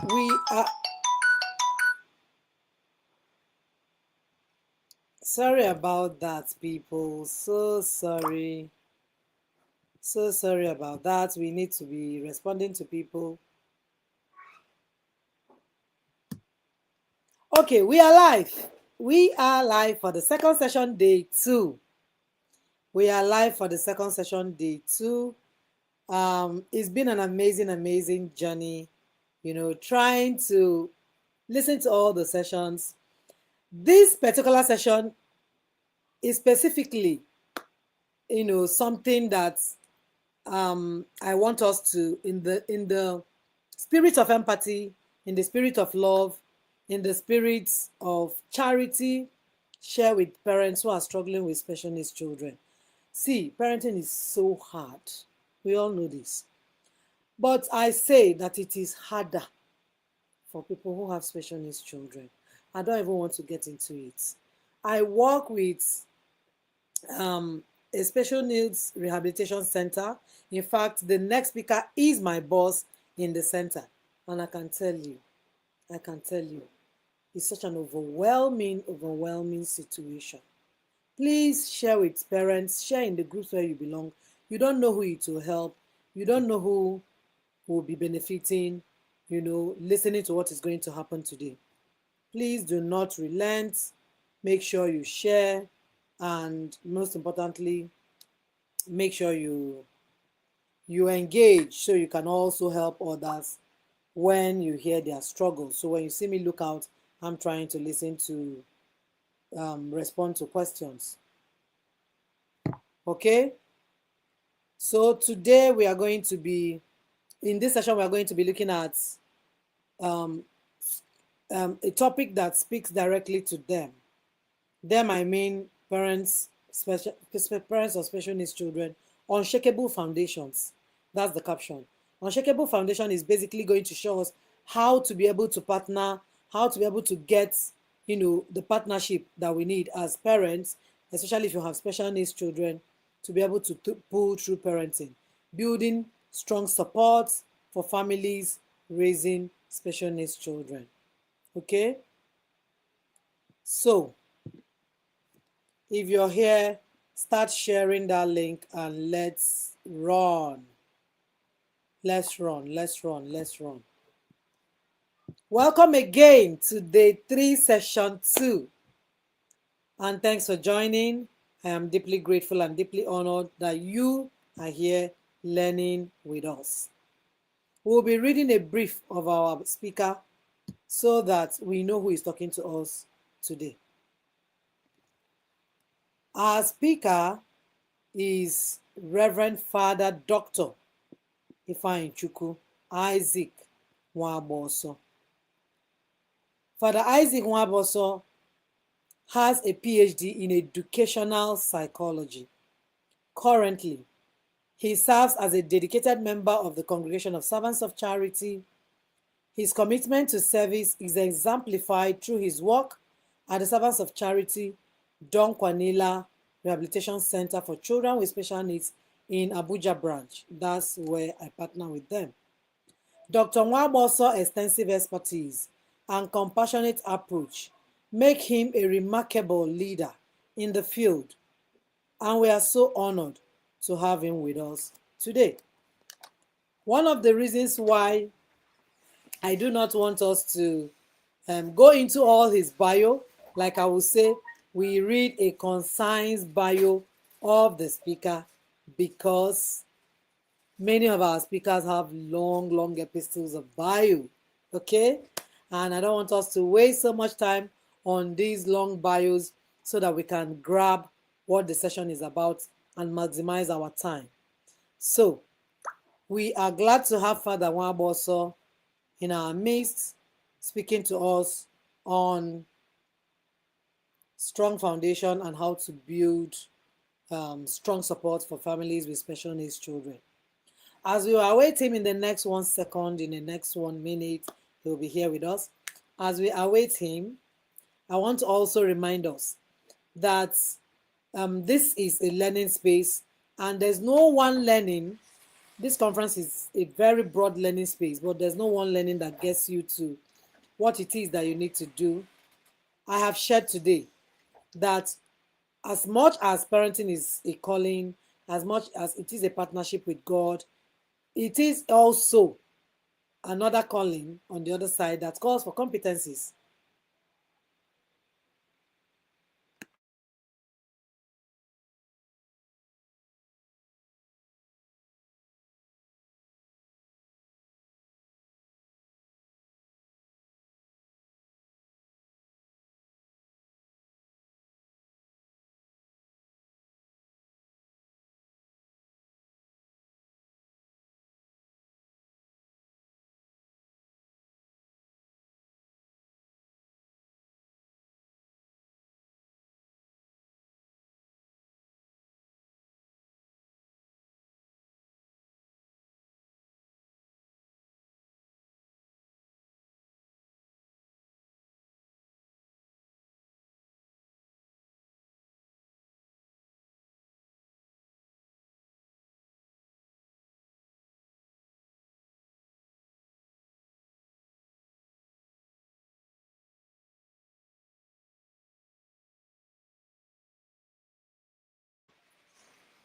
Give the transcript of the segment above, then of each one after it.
We are sorry about that, people. So sorry. So sorry about that. We need to be responding to people. Okay, we are live. We are live for the second session, day 2. We are live for the second session, day 2. It's been an amazing journey, trying to listen to all the sessions. This particular session is specifically, something that I want us to, in the spirit of empathy, in the spirit of love, in the spirit of charity, share with parents who are struggling with special needs children. See, parenting is so hard. We all know this. But I say that it is harder for people who have special needs children. I don't even want to get into it. I work with a special needs rehabilitation center. In fact, the next speaker is my boss in the center. And I can tell you, it's such an overwhelming situation. Please share with parents, share in the groups where you belong. You don't know who it will help. You don't know who will be benefiting, listening to what is going to happen today. Please do not relent. Make sure you share. And most importantly, make sure you engage so you can also help others when you hear their struggles. So when you see me look out, I'm trying to listen to respond to questions. Okay, so today we are going to be in this session we are going to be looking at um, a topic that speaks directly to them. I mean parents, parents of special needs children. Unshakable Foundations. That's the caption. Unshakable Foundation is basically going to show us how to be able to partner, how to be able to get, the partnership that we need as parents, especially if you have special needs children, to be able to pull through parenting, building strong support for families raising special needs children. Okay? So, if you're here, start sharing that link and let's run. Let's run, let's run, let's run. Welcome again to day 3, session 2. And thanks for joining. I am deeply grateful and deeply honored that you are here learning with us. We'll be reading a brief of our speaker so that we know who is talking to us today. Our speaker is Reverend Father Dr. Ifeanyichukwu Isaac Nwaboso. Father Isaac Nwaboso has a PhD in educational psychology. Currently, he serves as a dedicated member of the Congregation of Servants of Charity. His commitment to service is exemplified through his work at the Servants of Charity Don Kwanila Rehabilitation Center for Children with Special Needs in Abuja branch. That's where I partner with them. Dr. Nwaboso's extensive expertise and compassionate approach make him a remarkable leader in the field, and we are so honored to have him with us today. One of the reasons why I do not want us to go into all his bio, like I will say, we read a concise bio of the speaker because many of our speakers have long epistles of bio, okay? And I don't want us to waste so much time on these long bios so that we can grab what the session is about and maximize our time. So, we are glad to have Father Nwaboso in our midst, speaking to us on strong foundation and how to build strong support for families with special needs children. As we await him in the next 1 second, in the next 1 minute, he will be here with us. As we await him, I want to also remind us that this is a learning space and there's no one learning This conference is a very broad learning space, but there's no one learning that gets you to what it is that you need to do. I have shared today that as much as parenting is a calling, as much as it is a partnership with God, it is also another calling on the other side that calls for competencies.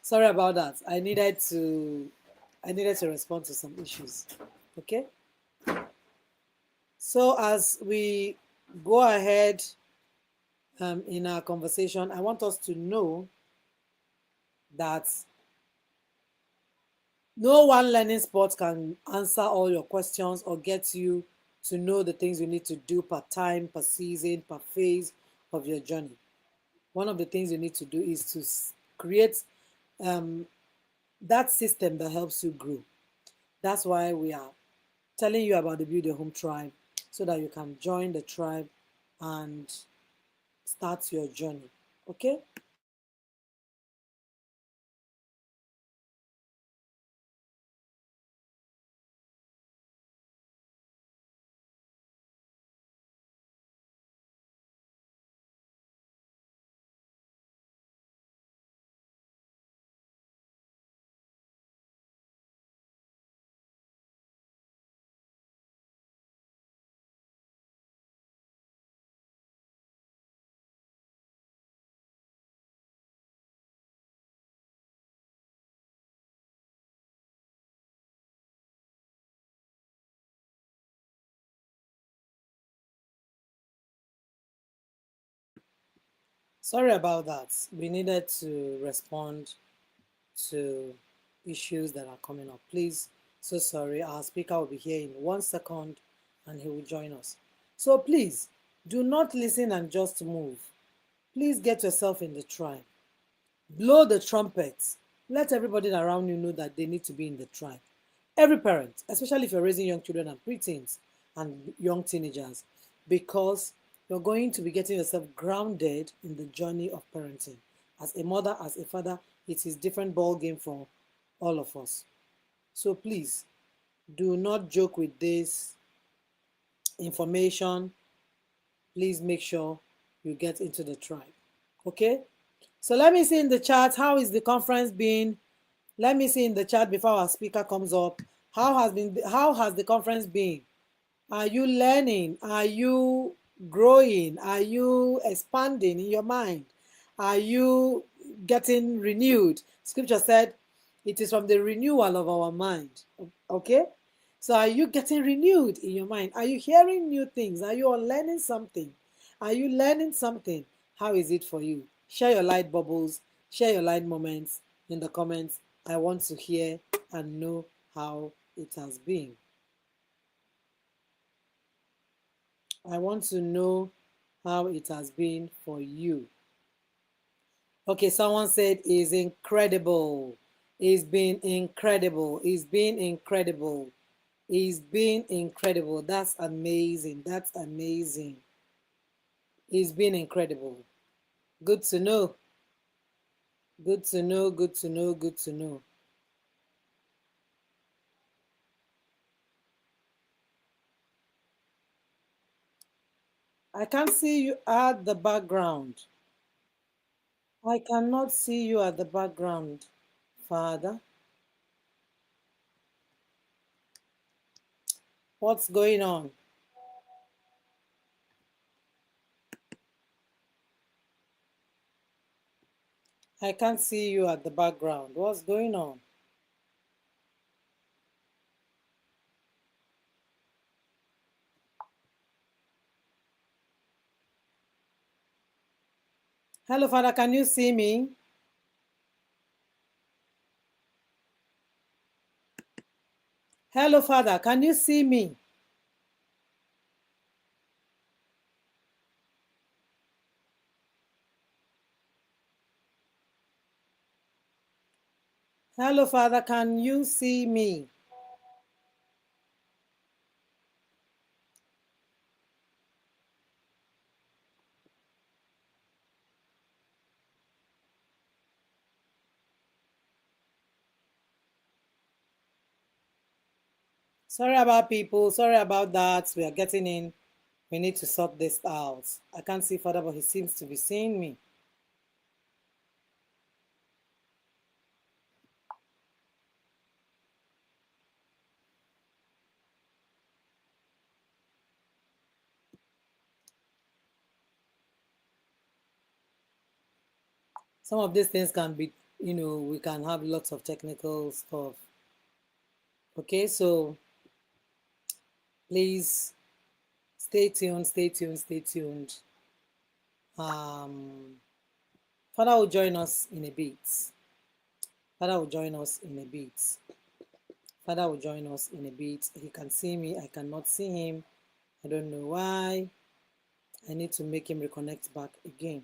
Sorry about that. I needed to respond to some issues. Okay? So as we go ahead in our conversation, I want us to know that no one learning sport can answer all your questions or get you to know the things you need to do per time, per season, per phase of your journey. One of the things you need to do is to create um, that system that helps you grow. That's why we are telling you about the Build Your Home Tribe so that you can join the tribe and start your journey. Okay? Sorry about that. We needed to respond to issues that are coming up. Please, so sorry. Our speaker will be here in 1 second and he will join us. So please, do not listen and just move. Please get yourself in the tribe. Blow the trumpet. Let everybody around you know that they need to be in the tribe. Every parent, especially if you're raising young children and preteens and young teenagers, because you're going to be getting yourself grounded in the journey of parenting. As a mother, as a father, it is different ball game for all of us. So please do not joke with this information. Please make sure you get into the tribe. Okay? So let me see in the chat, how is the conference been? Let me see in the chat before our speaker comes up. How has the conference been? Are you learning? Are you growing? Are you expanding in your mind? Are you getting renewed? Scripture said it is from the renewal of our mind. Okay? So are you getting renewed in your mind? Are you hearing new things? Are you learning something? Are you learning something? How is it for you? Share your light bubbles, share your light moments in the comments. I want to hear and know how it has been. I want to know how it has been for you. Okay, someone said is incredible. It's been incredible. It's been incredible. It's been incredible. That's amazing. That's amazing. It's been incredible. Good to know. Good to know. Good to know. Good to know. I can't see you at the background. I cannot see you at the background, Father. What's going on? I can't see you at the background. What's going on? Hello, Father, can you see me? Hello, Father, can you see me? Hello, Father, can you see me? Sorry about people. Sorry about that. We are getting in. We need to sort this out. I can't see Father, but he seems to be seeing me. Some of these things can be, we can have lots of technical stuff. Okay, so please stay tuned, stay tuned, stay tuned. Um, Father will join us in a bit. Father will join us in a bit. Father will join us in a bit. He can see me. I cannot see him. I don't know why. I need to make him reconnect back again.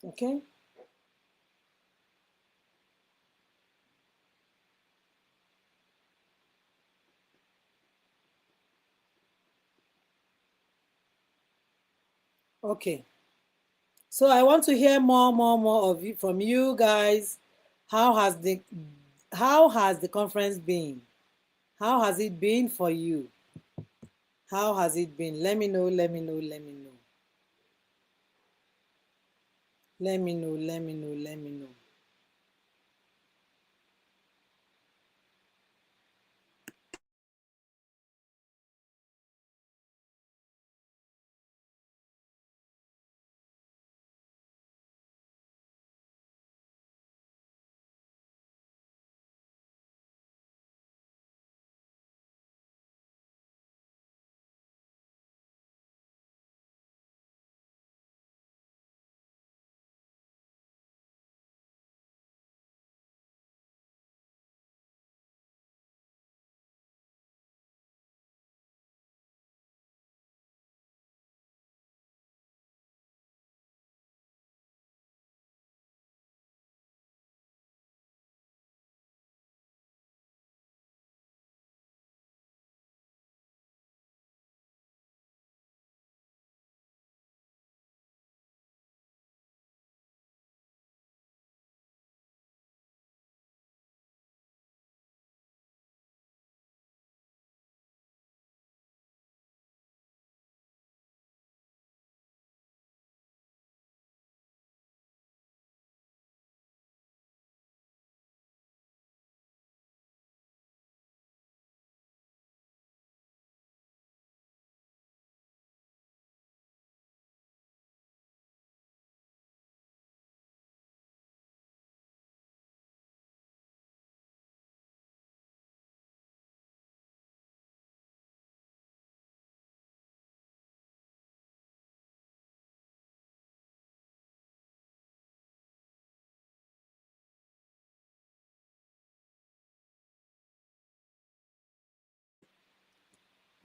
Okay? Okay. So I want to hear more of you from you guys. How has the how has the conference been? How has it been for you? How has it been? Let me know, let me know, let me know. Let me know, let me know, let me know.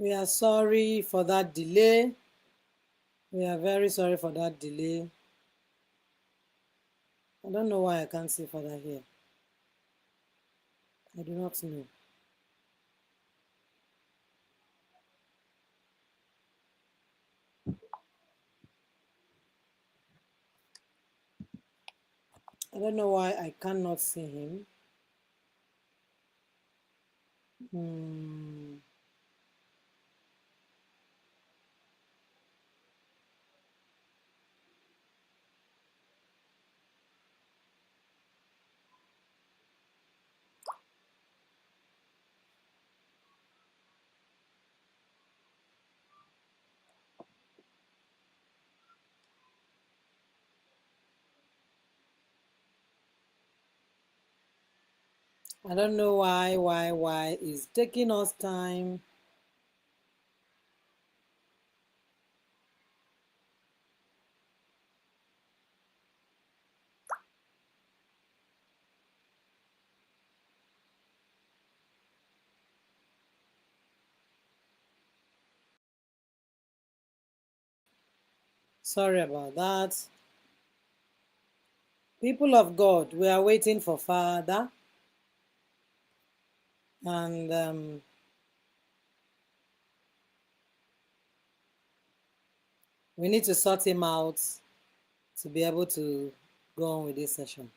We are sorry for that delay. We are very sorry for that delay. I don't know why I can't see Father here. I do not know. I don't know why I cannot see him. Hmm. I don't know why it's taking us time. Sorry about that. People of God, we are waiting for Father, and we need to sort him out to be able to go on with this session.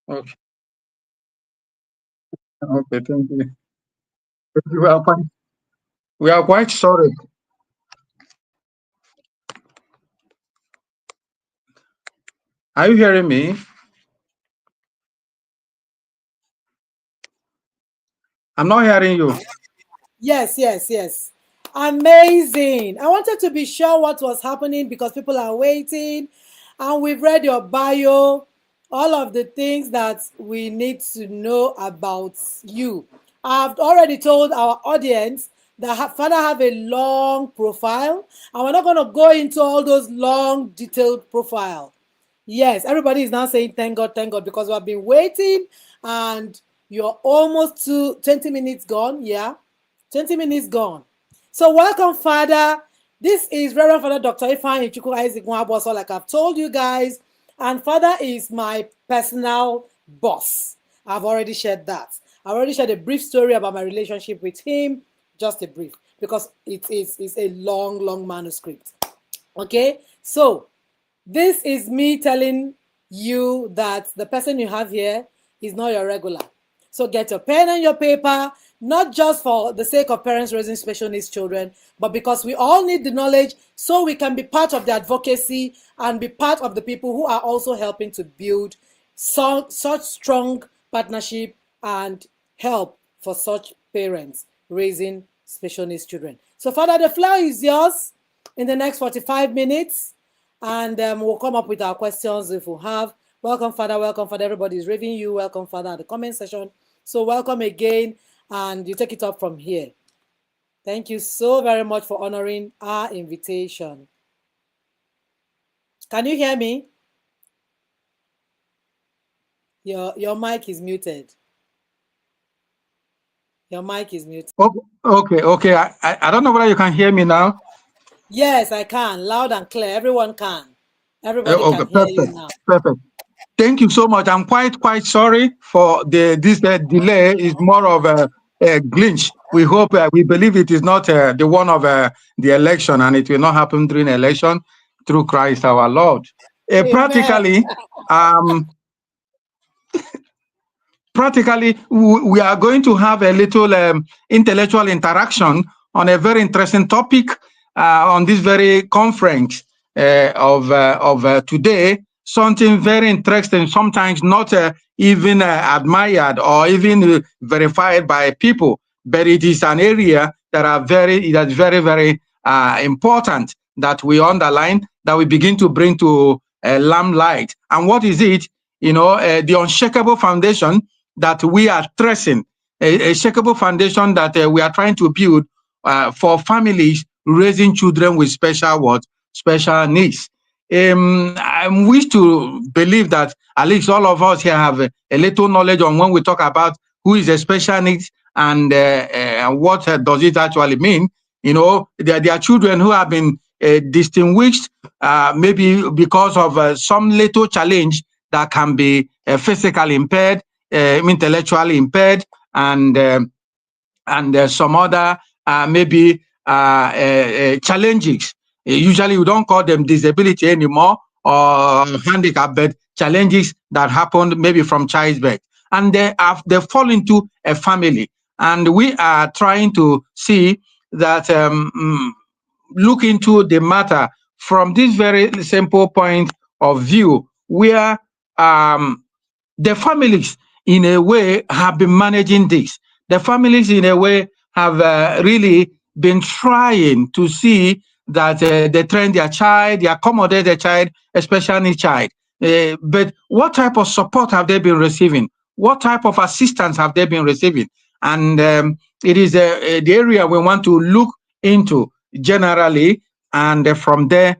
Okay. Okay. Thank you. We are quite, we are quite sorry. Are you hearing me? I'm not hearing you. Yes, yes, yes. Amazing. I wanted to be sure what was happening because people are waiting, and we've read your bio, all of the things that we need to know about you. I've already told our audience that Father have a long profile, and we're not going to go into all those long, detailed profile. Yes, everybody is now saying thank God, because we have been waiting, and you're almost to 20 minutes gone. Yeah, 20 minutes gone. So welcome, Father. This is Reverend Father Dr. Ifeanyi Chukwu Isaac Nwaboso, like I've told you guys. And Father is my personal boss. I've already shared that. I've already shared a brief story about my relationship with him. Just a brief, because it is a long manuscript. Okay, so this is me telling you that the person you have here is not your regular. So get your pen and your paper, not just for the sake of parents raising special needs children, but because we all need the knowledge so we can be part of the advocacy and be part of the people who are also helping to build such strong partnership and help for such parents raising special needs children. So, Father, the floor is yours in the next 45 minutes, and we'll come up with our questions if we have. Welcome, Father. Welcome, Father. Everybody is raving you. Welcome, Father, at the comment section. So, welcome again, and you take it up from here. Thank you so very much for honoring our invitation. Can you hear me? Your mic is muted. Your mic is muted. Okay. I don't know whether you can hear me now. Yes, I can. Loud and clear. Everyone can. Everybody can Okay, hear you perfect. now. Perfect. Thank you so much. I'm quite sorry for this delay. Is more of a glitch. We believe it is not the one of the election, and it will not happen during election through Christ our Lord. Amen. Practically, um, we are going to have a little intellectual interaction on a very interesting topic on this very conference of today. Something very interesting, sometimes not even admired or even verified by people, but it is an area that's very important that we underline, that we begin to bring to lamplight. And what is it? The unshakable foundation that we are tracing, a shakable foundation that we are trying to build for families raising children with special needs. I wish to believe that at least all of us here have a little knowledge on when we talk about who is a special needs and what does it actually mean. There are children who have been distinguished maybe because of some little challenge that can be physically impaired, intellectually impaired, and some other maybe challenges. Usually, we don't call them disability anymore or handicap, but challenges that happen maybe from childbirth, and they fall into a family. And we are trying to see that look into the matter from this very simple point of view, where um, the families, in a way, have been managing this. The families, in a way, have really been trying to see that they train their child, they accommodate their child, especially child. But what type of support have they been receiving? What type of assistance have they been receiving? And it is the area we want to look into generally, and from there,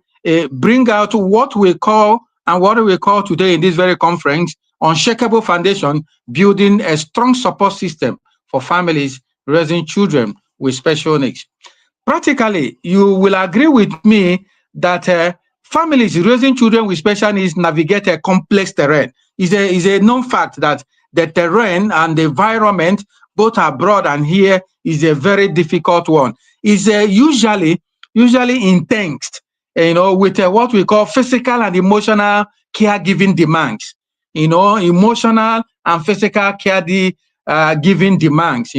bring out what we call, and what we call today in this very conference, Unshakable Foundation, building a strong support system for families raising children with special needs. Practically, you will agree with me that families raising children with special needs navigate a complex terrain. It's a known fact that the terrain and the environment, both abroad and here, is a very difficult one. It's usually intense, with what we call physical and emotional caregiving demands. Emotional and physical giving demands,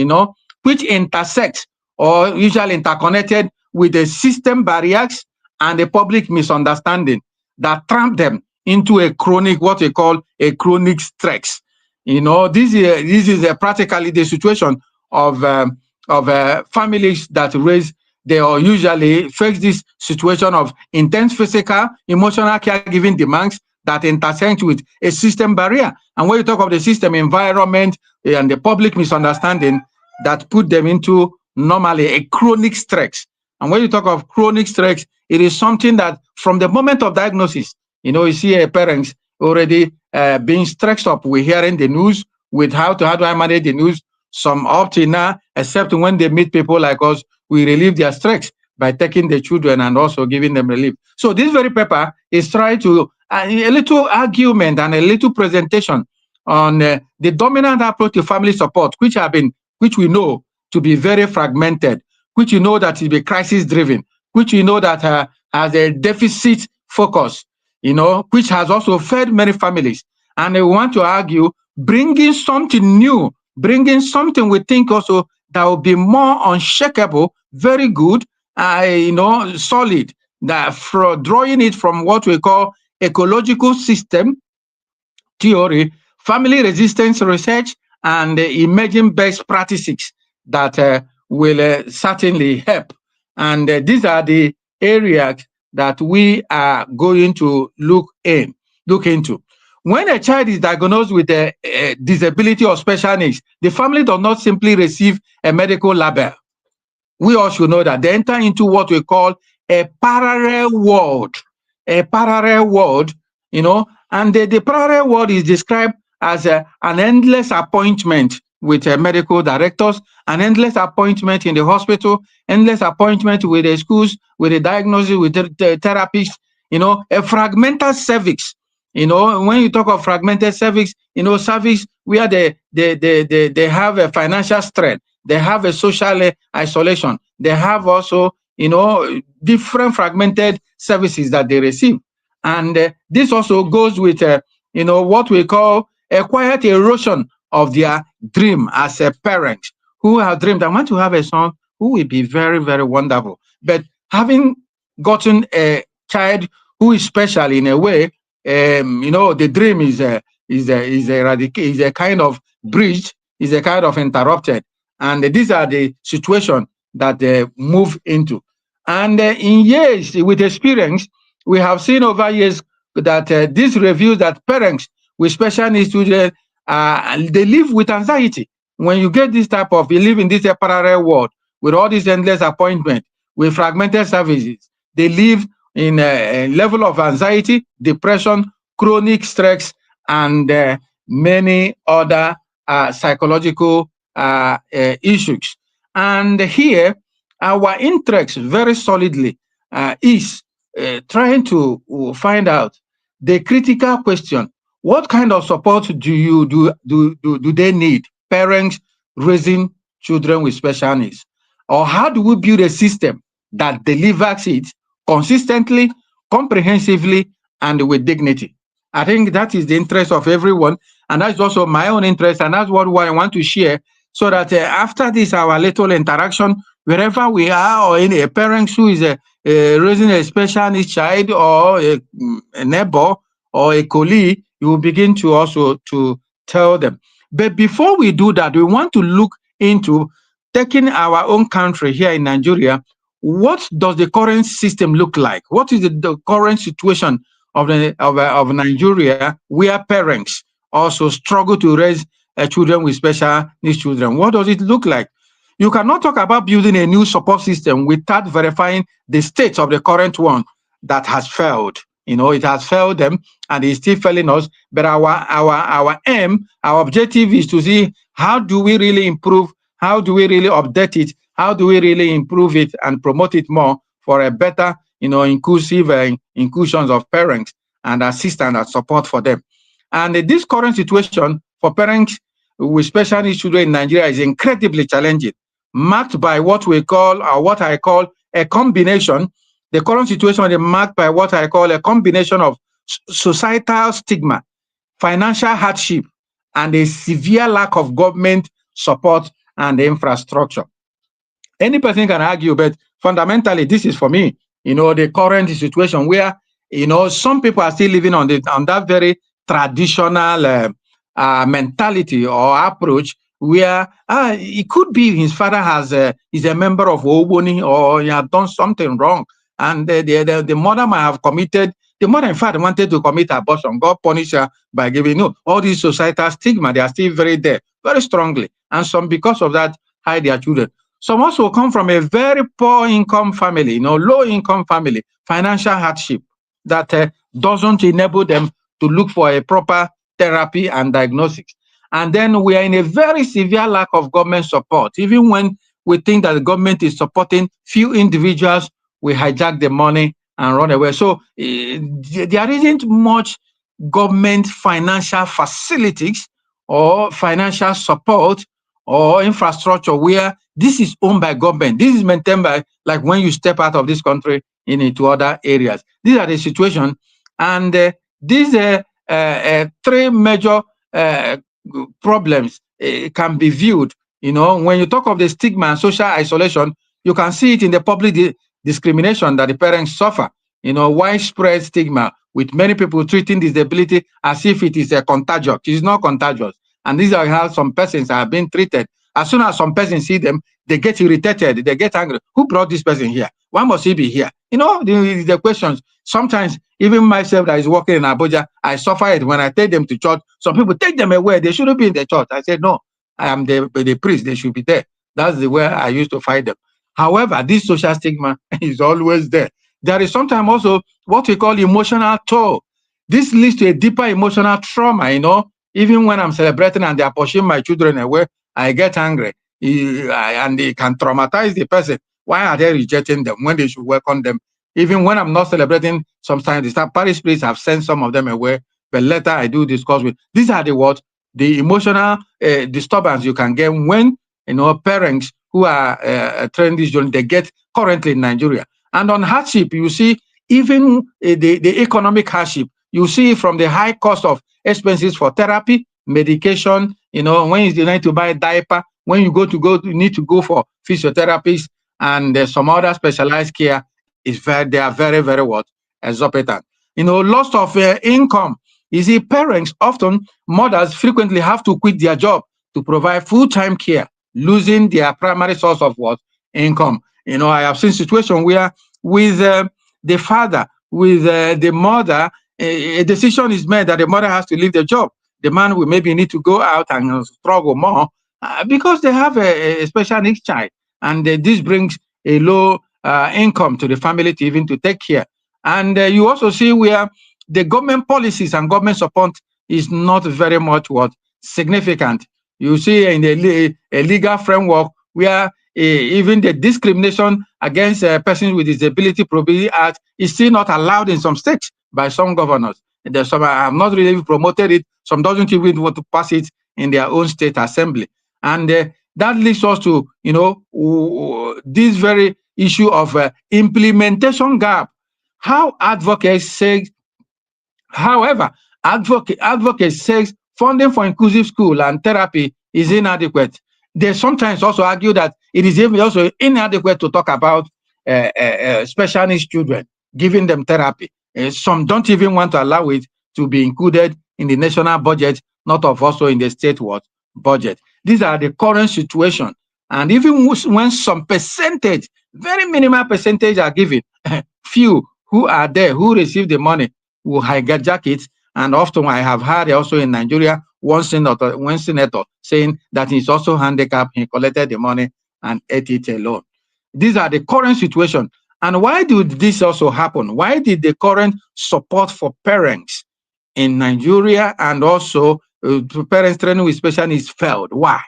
which intersect or usually interconnected with the system barriers and the public misunderstanding that trap them into what we call a chronic stress. This is practically the situation of families that raise, they are usually face this situation of intense physical, emotional caregiving demands that intersect with a system barrier. And when you talk of the system environment and the public misunderstanding, that put them into normally a chronic stress. And when you talk of chronic stress, it is something that from the moment of diagnosis, you see a parents already being stressed up. We're hearing the news with how do I manage the news. Some up to now, except when they meet people like us, we relieve their stress by taking the children and also giving them relief. So this very paper is trying to a little argument and a little presentation on the dominant approach to family support, which we know to be very fragmented, which you know that is be crisis driven, which you know that has a deficit focus, which has also fed many families. And we want to argue bringing something new, bringing something we think also that will be more unshakable, very good, solid, that for drawing it from what we call ecological system theory, family resistance research, and emerging best practices that will certainly help. And these are the areas that we are going to look into. When a child is diagnosed with a disability or special needs, the family does not simply receive a medical label. We all should know that they enter into what we call a parallel world. A parallel world, and the parallel world is described as an endless appointment with medical directors, an endless appointment in the hospital, endless appointment with the schools, with the diagnosis, with the therapists, a fragmented service When you talk of fragmented cervix, cervix where they have a financial strength, they have a social isolation, they have also, different fragmented services that they receive. And this also goes with, what we call a quiet erosion of their dream as a parent who have dreamed, I want to have a son who will be very, very wonderful. But having gotten a child who is special in a way, the dream is a kind of bridge, is a kind of interrupted, and these are the situation that they move into. And in years with experience, we have seen over years that this reveals that parents with special needs children, they live with anxiety. When you get this type of, you live in this parallel world with all these endless appointments, with fragmented services, they live in a level of anxiety, depression, chronic stress, and many other psychological issues. And here, our interest very solidly is trying to find out the critical question: what kind of support do they need? Parents raising children with special needs, or how do we build a system that delivers it consistently, comprehensively, and with dignity? I think that is the interest of everyone, and that's also my own interest, and that's what I want to share, so that after this, our little interaction, wherever we are, or any a parent who is raising a special needs child, or a neighbor, or a colleague, you will begin to also to tell them. But before we do that, we want to look into taking our own country here in Nigeria. What does the current system look like? What is the current situation of Nigeria, where parents also struggle to raise children with special needs children? What does it look like? You cannot talk about building a new support system without verifying the state of the current one that has failed. It has failed them, and it's still failing us. But our aim, our objective is to see how do we really improve, how do we really update it, how do we really improve it and promote it more for a better, inclusive inclusions of parents and assistance and support for them. And this current situation for parents with special needs children in Nigeria is incredibly challenging, marked by what we call, or what I call, a combination. The current situation is marked by what I call a combination of societal stigma, financial hardship, and a severe lack of government support and infrastructure. Any person can argue, but fundamentally, this is for me, the current situation where, some people are still living on that very traditional mentality or approach, where it could be his father is a member of Oboni, or he had done something wrong, and the mother might have committed. The mother, in fact, wanted to commit abortion. God punished her by giving. All these societal stigma, they are still very there, very strongly, and some, because of that, hide their children. Some also come from a very poor income family, low income family, financial hardship that doesn't enable them to look for a proper therapy and diagnosis. And then we are in a very severe lack of government support. Even when we think that the government is supporting few individuals, we hijack the money and run away. So there isn't much government financial facilities or financial support or infrastructure where this is owned by government. This is maintained by, like, when you step out of this country into other areas. These are the situation, and these three major problems can be viewed. When you talk of the stigma and social isolation, you can see it in the public discrimination that the parents suffer. Widespread stigma, with many people treating disability as if it is a contagious. It is not contagious. And these are how some persons are being treated. As soon as some persons see them, they get irritated, they get angry. Who brought this person here? Why must he be here? The questions. Sometimes, even myself that is working in Abuja, I suffer it when I take them to church. Some people take them away. They shouldn't be in the church. I said, no, I am the priest. They should be there. That's the way I used to fight them. However, this social stigma is always there. There is sometimes also what we call emotional toll. This leads to a deeper emotional trauma, Even when I'm celebrating and they are pushing my children away, I get angry. And it can traumatize the person. Why are they rejecting them when they should welcome them? Even when I'm not celebrating, sometimes the parish priests have sent some of them away, but later I do discuss with. These are the what the emotional disturbance you can get when parents who are training these children they get currently in Nigeria. And on hardship, you see even the economic hardship. You see from the high cost of expenses for therapy, medication. When you need to buy a diaper, when you need to go for physiotherapists and some other specialized care they are very, very what exorbitant. Loss of income. You see, parents often mothers frequently have to quit their job to provide full-time care, losing their primary source of what income. I have seen situations where with the father, with the mother, a decision is made that the mother has to leave the job. The man will maybe need to go out and struggle more because they have a special needs child, and this brings a low income to the family to even to take care. And you also see where the government policies and government support is not very much what significant. You see in a legal framework where even the discrimination against persons with disability probably act is still not allowed in some states by some governors. There's some have not really promoted it. Some doesn't even want to pass it in their own state assembly, and that leads us to this very issue of implementation gap. How advocates say However, advocates says funding for inclusive school and therapy is inadequate. They sometimes also argue that it is even also inadequate to talk about special needs children, giving them therapy. Some don't even want to allow it to be included in the national budget, not of also in the state budget. These are the current situation. And even when some percentage, very minimal percentage are given, few who are there who receive the money will hijack it. And often I have heard also in Nigeria one senator saying that he's also handicapped. He collected the money and ate it alone. These are the current situation. And why did this also happen? Why did the current support for parents in Nigeria and also parents training with special needs failed? Why?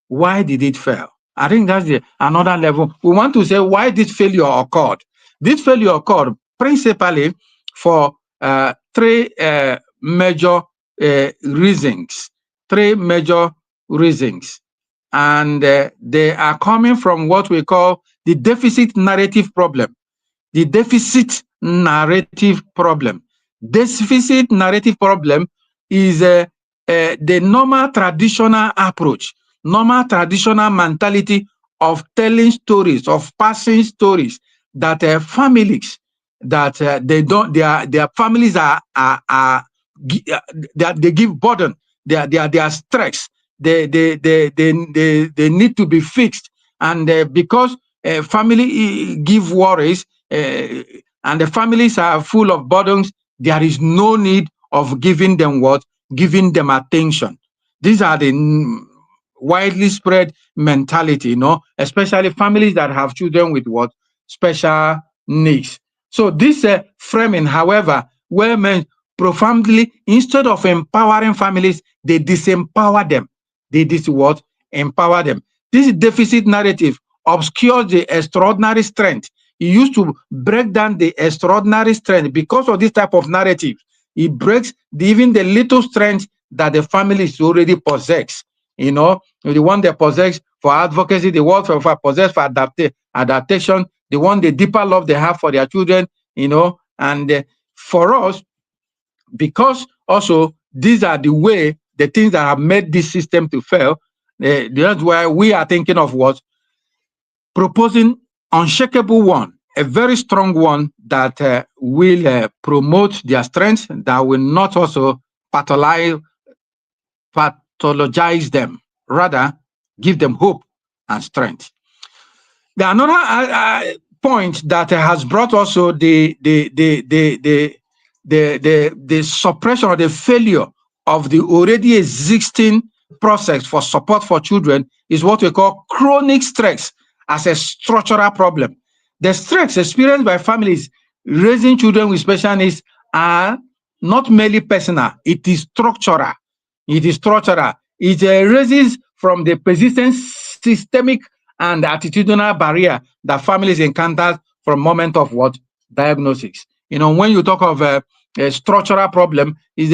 Why did it fail? I think that's another level. We want to say why this failure occurred. This failure occurred principally for three major reasons. Three major reasons. And they are coming from what we call the deficit narrative problem. The deficit narrative problem. Deficit narrative problem is the normal traditional approach, normal traditional mentality of telling stories, of passing stories that families that their families that they give burden, they are stressed, they need to be fixed, and because family give worries and the families are full of burdens, there is no need of giving them what? Giving them attention. These are the widely spread mentality, especially families that have children with what? Special needs. So this framing, however, where men profoundly, instead of empowering families, they disempower them. They empower them. This deficit narrative obscures the extraordinary strength. It used to break down the extraordinary strength because of this type of narrative. It breaks even the little strength that the families already possess. The one they possess for advocacy, the one for possess for adaptation, the one the deeper love they have for their children, and for us, because also these are the things that have made this system to fail. That's why we are thinking of what? Proposing unshakable one, a very strong one that will promote their strength, that will not also pathologize them, rather give them hope and strength. The another point that has brought also the suppression or the failure of the already existing process for support for children is what we call chronic stress as a structural problem. The stress experienced by families raising children with special needs are not merely personal, it is structural. It is structural. It arises from the persistent systemic and attitudinal barrier that families encounter from moment of what? Diagnosis. When you talk of structural problem is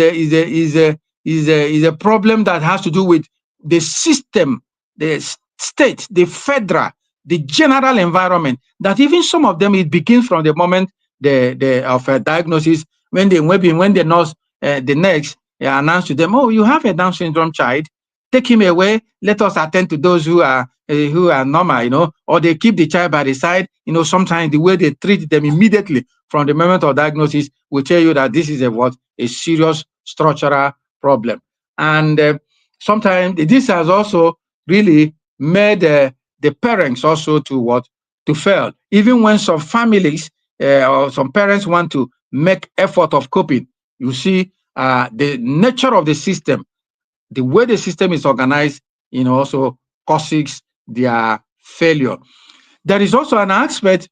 a problem that has to do with the system, the state, the federal, the general environment. That even some of them, it begins from the moment the of a diagnosis, when the nurse the next announce to them, oh, you have a Down syndrome child, take him away. Let us attend to those who are normal, or they keep the child by the side. Sometimes the way they treat them immediately from the moment of diagnosis will tell you that this is a serious structural problem. And sometimes this has also really made the parents also to fail. Even when some families or some parents want to make effort of coping, you see the nature of the system, the way the system is organized, also causes their failure. There is also an aspect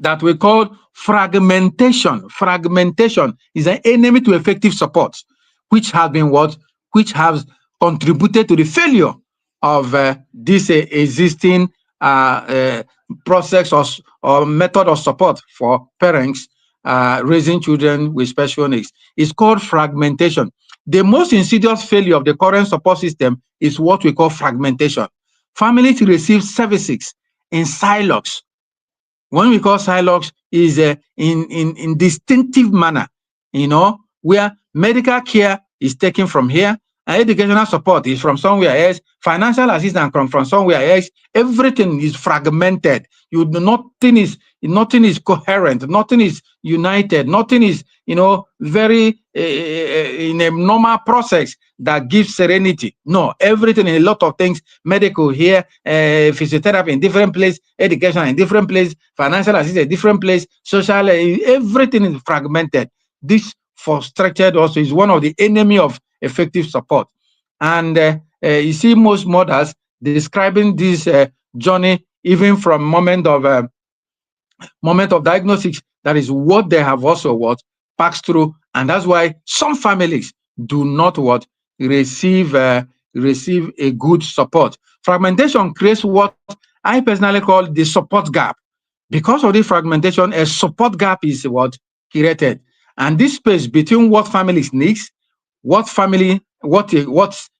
that we call fragmentation. Fragmentation is an enemy to effective support, which has been which has contributed to the failure of this existing process or method of support for parents raising children with special needs. It's called fragmentation. The most insidious failure of the current support system is what we call fragmentation. Families receive services in silos. When we call silos is in distinctive manner, where medical care is taken from here, and educational support is from somewhere else, financial assistance comes from somewhere else. Everything is fragmented. Nothing is coherent, nothing is united, nothing is very in a normal process that gives serenity. No, everything, a lot of things, medical here, physiotherapy in different place, education in different place, financial assistance in different place, social, everything is fragmented. This frustrated also is one of the enemy of effective support. And you see most mothers describing this journey even from moment of diagnosis. That is what they have also passed through, and that's why some families do not receive receive a good support. Fragmentation creates what I personally call the support gap. Because of the fragmentation, a support gap is created, and this space between what families needs, what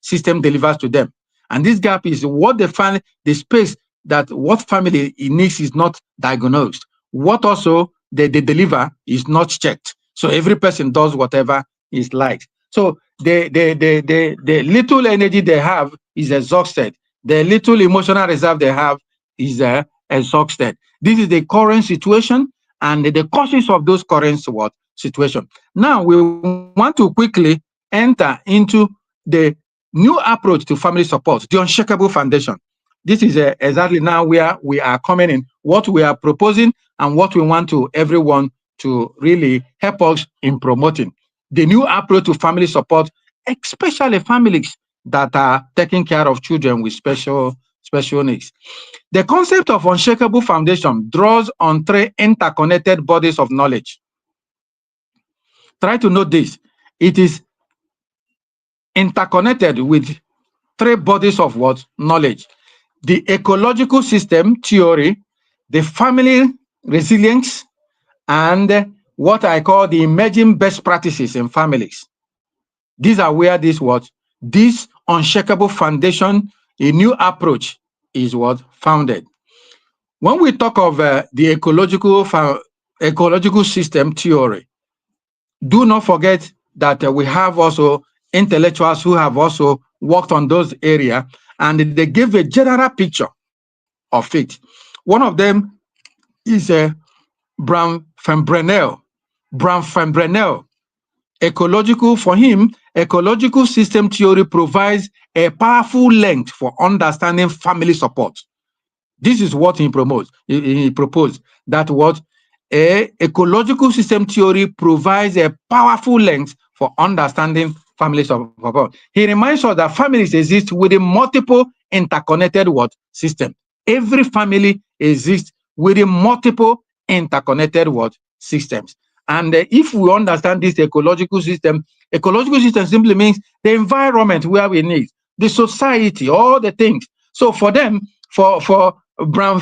system delivers to them, and this gap is what the space that what family needs is not diagnosed. What also they deliver is not checked. So every person does whatever is likes. So the little energy they have is exhausted. The little emotional reserve they have is exhausted. This is the current situation and the causes of those current situation. Now we want to quickly enter into the new approach to family support, the Unshakable Foundation. This is exactly now where we are coming in, what we are proposing and what we want to everyone to really help us in promoting the new approach to family support, especially families that are taking care of children with special needs. The concept of Unshakable Foundation draws on three interconnected bodies of knowledge. Try to note this. It is interconnected with three bodies of knowledge: the ecological system theory, the family resilience, and what I call the emerging best practices in families. These are where this Unshakable Foundation, a new approach, is founded. When we talk of the ecological system theory, do not forget that we have also intellectuals who have also worked on those areas, and they give a general picture of it. One of them is Bram van Brenel. For him, ecological system theory provides a powerful length for understanding family support. This is what he promotes. He proposed that a ecological system theory provides a powerful lens for understanding family support. He reminds us that families exist within multiple interconnected system. Every family exists within multiple interconnected systems. And if we understand this ecological system simply means the environment where we live, the society, all the things. So for them, for Bram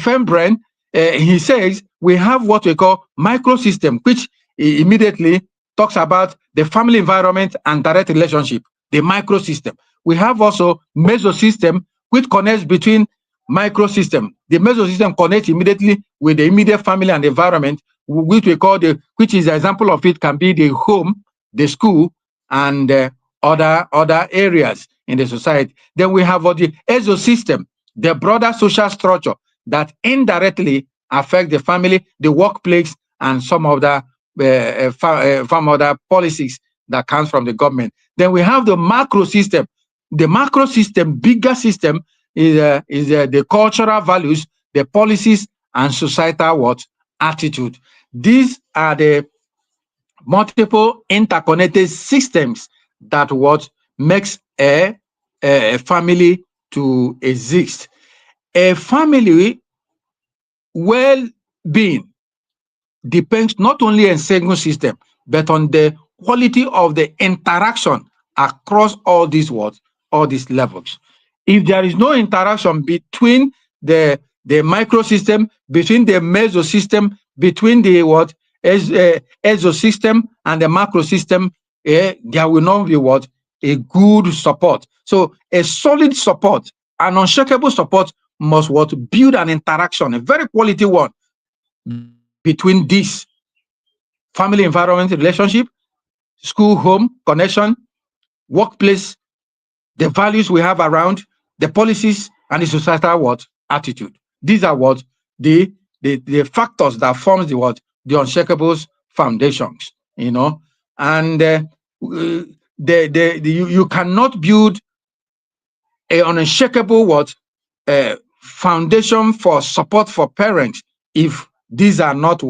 he says we have what we call microsystem, which immediately talks about the family environment and direct relationship, the microsystem. We have also mesosystem, which connects between microsystem. The mesosystem connects immediately with the immediate family and environment, which we call which is an example of it can be the home, the school, and other areas in the society. Then we have the exosystem, the broader social structure that indirectly affect the family, the workplace, and some other policies that comes from the government. Then we have the macro system. The macro system, bigger system, is the cultural values, the policies, and societal attitude. These are the multiple interconnected systems that makes a family to exist. A family well-being depends not only on single system, but on the quality of the interaction across all these levels. If there is no interaction between the microsystem, between the mesosystem, between the exosystem and the macrosystem, there will not be a good support. So a solid support, an unshakable support must build an interaction, a very quality one between this family environment relationship, school, home, connection, workplace, the values we have around, the policies, and the societal attitude. These are the factors that forms the unshakable foundations, and you cannot build an unshakable foundation for support for parents if these are not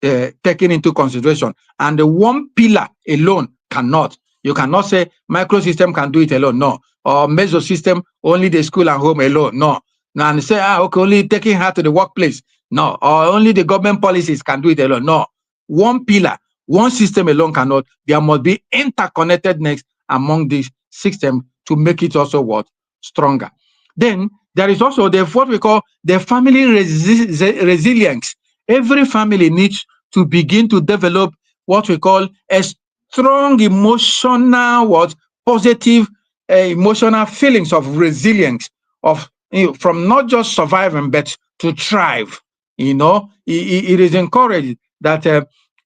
taken into consideration. And the one pillar alone cannot. You cannot say microsystem can do it alone. No. Or mesosystem, only the school and home alone. No. And say, okay, only taking her to the workplace. No. Or only the government policies can do it alone. No. One pillar, one system alone cannot. There must be interconnectedness among these systems to make it also stronger. Then there is also what we call the family resilience. Every family needs to begin to develop what we call a strong emotional, positive emotional feelings of resilience, of from not just surviving but to thrive. It is encouraged that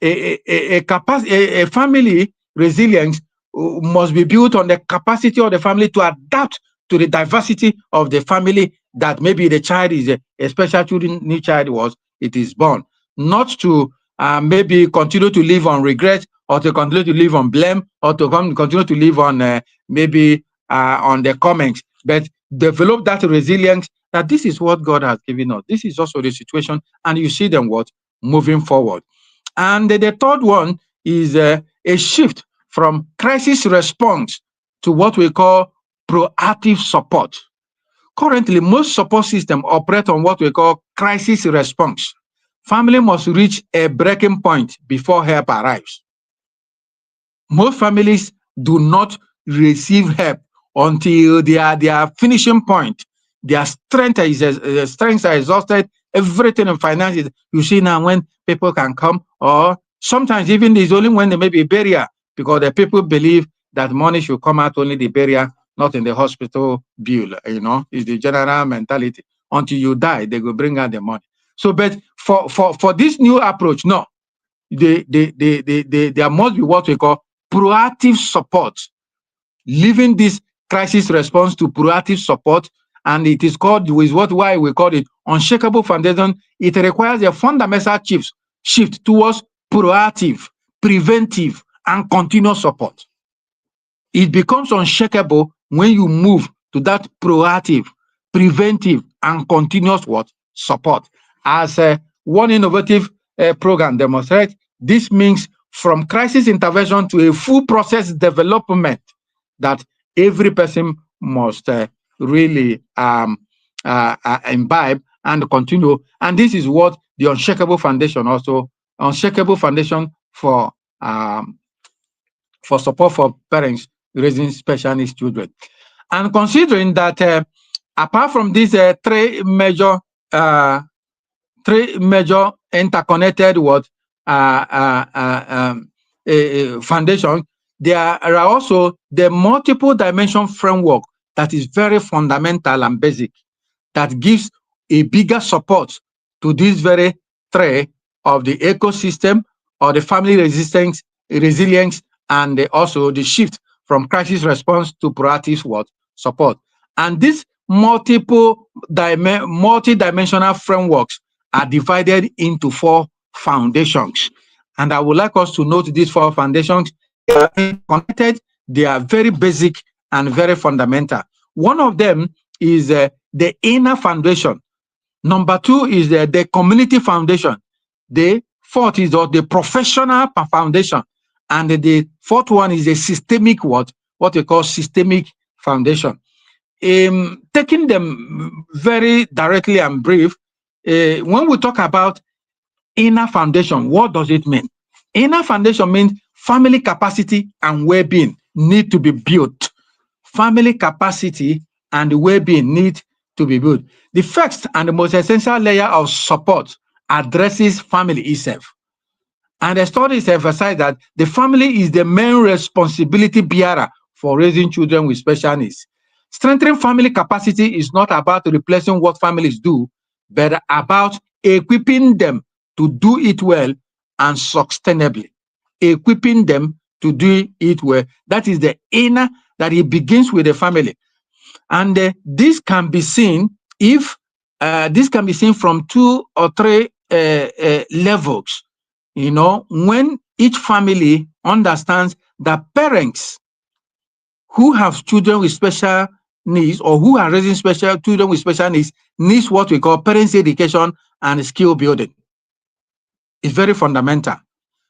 a family resilience must be built on the capacity of the family to adapt to the diversity of the family that maybe the child is a special new child it is born, not to maybe continue to live on regret or to continue to live on blame or to continue to live on maybe on the comments, but develop that resilience that this is what God has given us. This is also the situation, and you see them moving forward. And the third one is a shift from crisis response to what we call proactive support. Currently, most support systems operate on what we call crisis response. Family must reach a breaking point before help arrives. Most families do not receive help until their finishing point. Their strength are exhausted. Everything in finances. You see now when people can come, or sometimes even it's only when there may be burial, because the people believe that money should come out only the burial, not in the hospital bill. It's the general mentality. Until you die, they will bring out the money. So, but for this new approach, no, there must be what we call proactive support, leaving this crisis response to proactive support, and it is called why we call it unshakable foundation. It requires a fundamental shift towards proactive, preventive, and continuous support. It becomes unshakable when you move to that proactive, preventive, and continuous support. As one innovative program demonstrates, this means from crisis intervention to a full process development that every person must really imbibe and continue. And this is what the Unshakable Foundation for support for parents raising special needs children. And considering that apart from these three major interconnected foundation, there are also the multiple dimension framework that is very fundamental and basic, that gives a bigger support to this very three of the ecosystem or the family resilience, and also the shift from crisis response to proactive what support. And these multi-dimensional frameworks are divided into four foundations. And I would like us to note these four foundations. They are interconnected, they are very basic and very fundamental. One of them is the inner foundation. Number two is the community foundation. The fourth is the professional foundation. And the fourth one is a systemic what we call systemic foundation. Taking them very directly and brief, when we talk about inner foundation, what does it mean? Inner foundation means family capacity and well-being need to be built. Family capacity and well-being need to be built. The first and the most essential layer of support addresses family itself. And the studies emphasize that the family is the main responsibility bearer for raising children with special needs. Strengthening family capacity is not about replacing what families do, but about equipping them to do it well and sustainably. Equipping them to do it well. That is the inner, that it begins with the family. And this can be seen if this can be seen from two or three levels. When each family understands that parents who have children with special needs, or who are raising special children with special needs what we call parents education and skill building. It's very fundamental.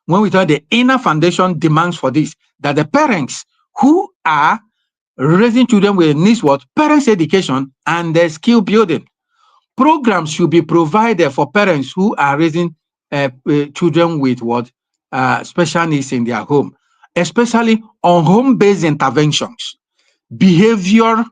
When we talk, the inner foundation demands for this, that the parents who are raising children with needs what parents education and the skill building. Programs should be provided for parents who are raising children with special needs in their home, especially on home-based interventions. Behavioral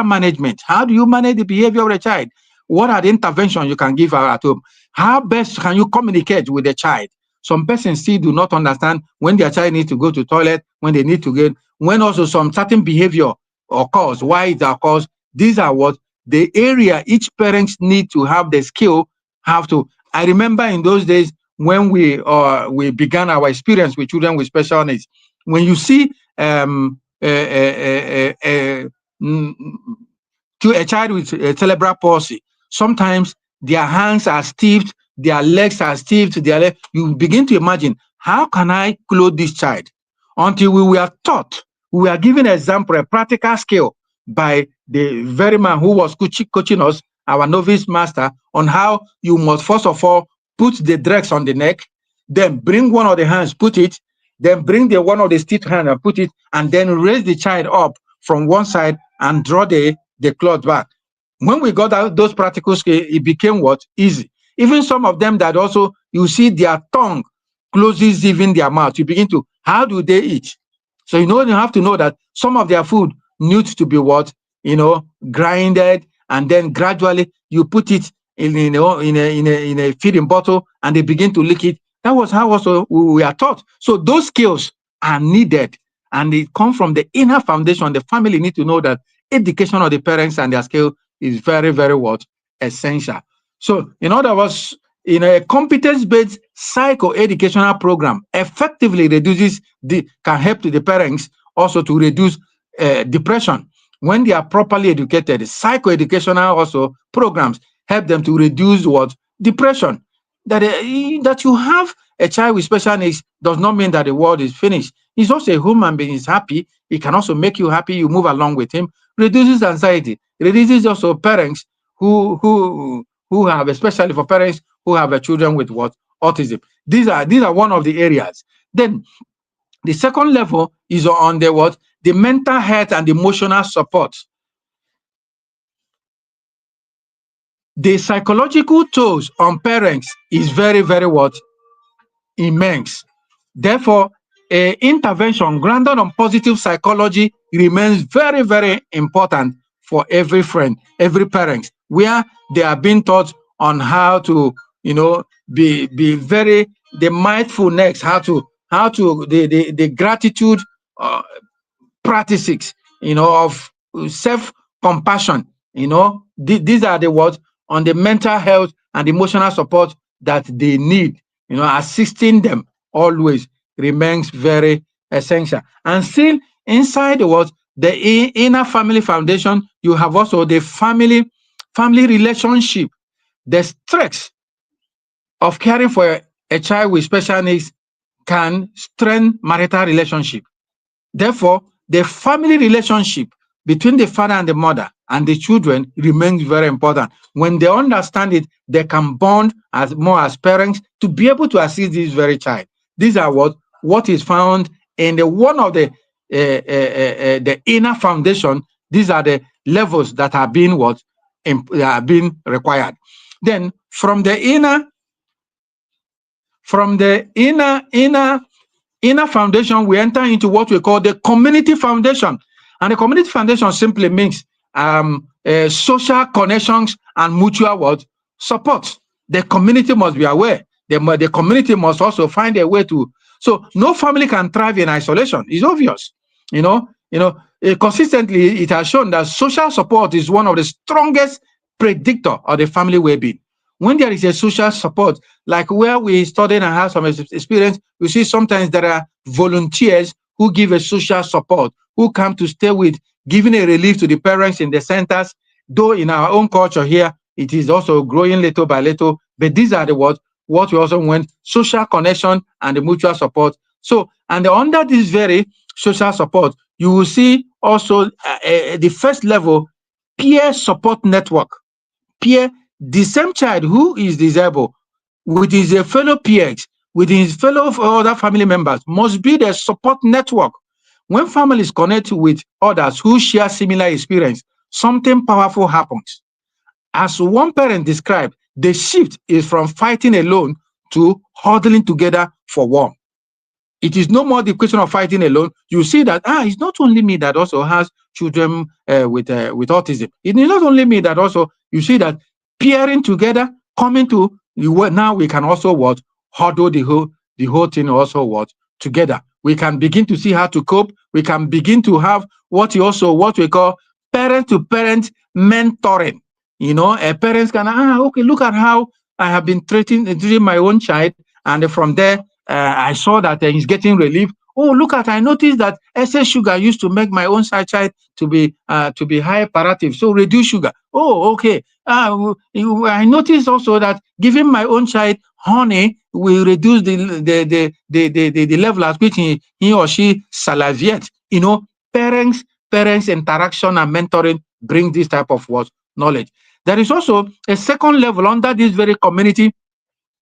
management. How do you manage the behavior of a child? What are the interventions you can give at home? How best can you communicate with the child? Some persons still do not understand when their child needs to go to toilet, when they need to get, when also some certain behavior occurs, why it occurs. These are what the area each parents need to have the skill, have to. I remember in those days when we began our experience with children with special needs, when you see to a child with cerebral palsy, sometimes their hands are stiff, their legs are stiff, you begin to imagine, how can I clothe this child? Until we were taught, we were given an example, a practical skill by the very man who was coaching us, our novice master, on how you must first of all put the dregs on the neck, then bring one of the hands, put it, then bring the one of the stiff hand and put it, and then raise the child up from one side and draw the cloth back. When we got out those practical skills, it became easy. Even some of them that also, you see their tongue closes even their mouth. You begin to, how do they eat? So you have to know that some of their food needs to be grinded, and then gradually you put it in a feeding bottle, and they begin to lick it. That was how also we are taught. So those skills are needed, and it comes from the inner foundation. The family need to know that education of the parents and their skill is very, very essential. So in other words, a competence-based psycho-educational program effectively can help to the parents also to reduce depression. When they are properly educated, psycho-educational also programs help them to reduce depression. That you have a child with special needs does not mean that the world is finished. He's also a human being. He's happy. He can also make you happy. You move along with him. Reduces anxiety. Reduces also parents who have, especially for parents who have children with autism. These are one of the areas. Then the second level is on the mental health and emotional support. The psychological tolls on parents is very, very immense. Therefore, intervention grounded on positive psychology remains very, very important for every friend, every parent, where they are being taught on how to, be very the mindfulness, how to how to the gratitude uh, practices, of self compassion. These are the words on the mental health and emotional support that they need. Assisting them always remains very essential. And still inside the words, the inner family foundation, you have also the family relationship. The stress of caring for a child with special needs can strain marital relationship. Therefore, the family relationship between the father and the mother and the children remains very important. When they understand it, they can bond as more as parents to be able to assist this very child. These are what is found in the one of the inner foundation. These are the levels that are being are being required. Then from the inner foundation, we enter into what we call the community foundation. And the community foundation simply means social connections and mutual support. The community must be aware. The community must also find a way to. So no family can thrive in isolation. It's obvious. Consistently, it has shown that social support is one of the strongest predictor of the family well-being. When there is a social support, like where we studied and have some experience, we see sometimes there are volunteers who give a social support, who come to stay with, giving a relief to the parents in the centers. Though in our own culture here, it is also growing little by little, but these are the what we also want: social connection and the mutual support. So, and under this very social support, you will see also the first level, peer support network. Peer, the same child who is disabled, with his fellow peers, with his fellow other family members, must be the support network. When families connect with others who share similar experience, something powerful happens. As one parent described, the shift is from fighting alone to huddling together for warmth. It is no more the question of fighting alone. You see that it's not only me that also has children with autism. It is not only me that also, you see that peering together, coming to now we can also huddle the whole thing also together. We can begin to see how to cope. We can begin to have what we call parent to parent mentoring. A parents can okay, look at how I have been treating my own child, and from there I saw that he's getting relief. Oh, look at! I noticed that excess sugar used to make my own child to be hyperactive. So reduce sugar. Oh, okay. I noticed also that giving my own child honey will reduce the level at which he or she salivates. Parents interaction and mentoring bring this type of knowledge. There is also a second level under this very community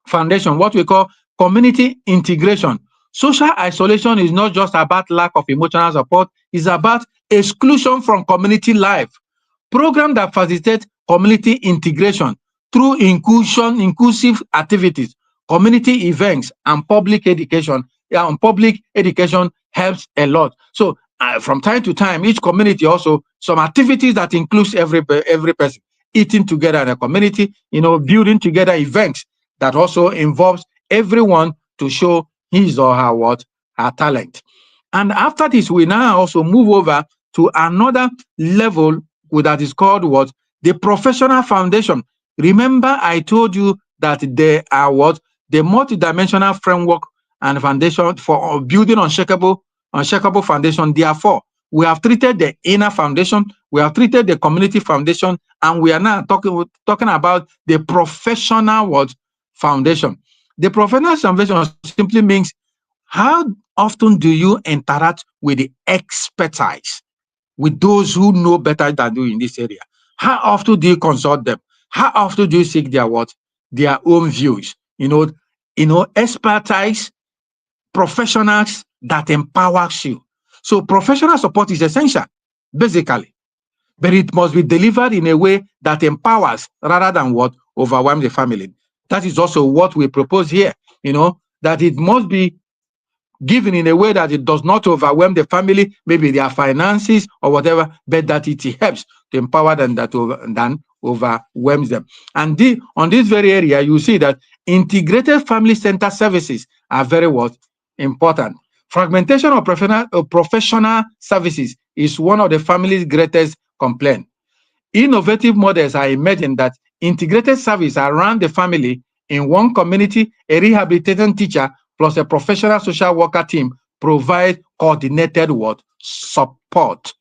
foundation, what we call community integration. Social isolation is not just about lack of emotional support, it's about exclusion from community life. Programs that facilitate community integration through inclusive activities, community events, and public education helps a lot. So from time to time, each community also some activities that includes every person eating together in a community, building together events that also involves everyone to show his or her talent. And after this, we now also move over to another level that is called the professional foundation. Remember, I told you that there are the multidimensional framework and foundation for building unshakable foundation. Therefore, we have treated the inner foundation, we have treated the community foundation, and we are now talking about the professional foundation. The professional foundation simply means how often do you interact with the expertise, with those who know better than you in this area? How often do you consult them? How often do you seek their own views? Expertise, professionals that empowers you. So professional support is essential, basically, but it must be delivered in a way that empowers rather than overwhelm the family. That is also what we propose here, that it must be given in a way that it does not overwhelm the family, maybe their finances or whatever, but that it helps to empower them than overwhelms them. And on this very area, you see that integrated family center services are very important. Fragmentation of professional services is one of the family's greatest complaints. Innovative models are emerging that integrated service around the family in one community, a rehabilitation teacher plus a professional social worker team provide coordinated what? Support.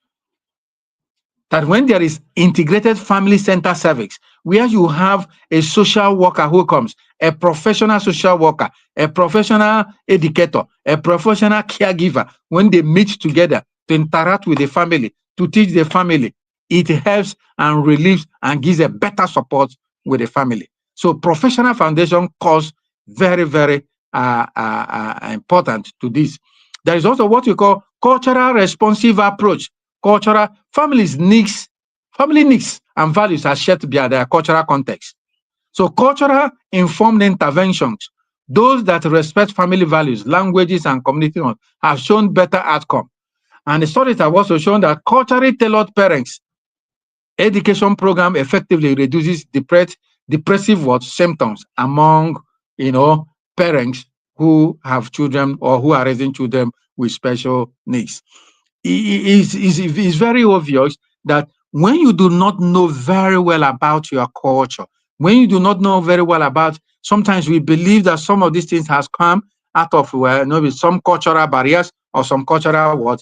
That when there is integrated family center service, where you have a social worker who comes, a professional social worker, a professional educator, a professional caregiver, when they meet together to interact with the family, to teach the family, it helps and relieves and gives a better support with the family. So professional foundation calls very, very important to this. There is also what we call cultural responsive approach. Cultural family needs and values are shaped by their cultural context. So cultural informed interventions, those that respect family values, languages, and community norms, have shown better outcome. And the studies have also shown that culturally tailored parents education program effectively reduces depressive what symptoms among parents who have children or who are raising children with special needs. It's very obvious that when you do not know very well about your culture, when you do not know very well about, sometimes we believe that some of these things has come out of maybe some cultural barriers or some cultural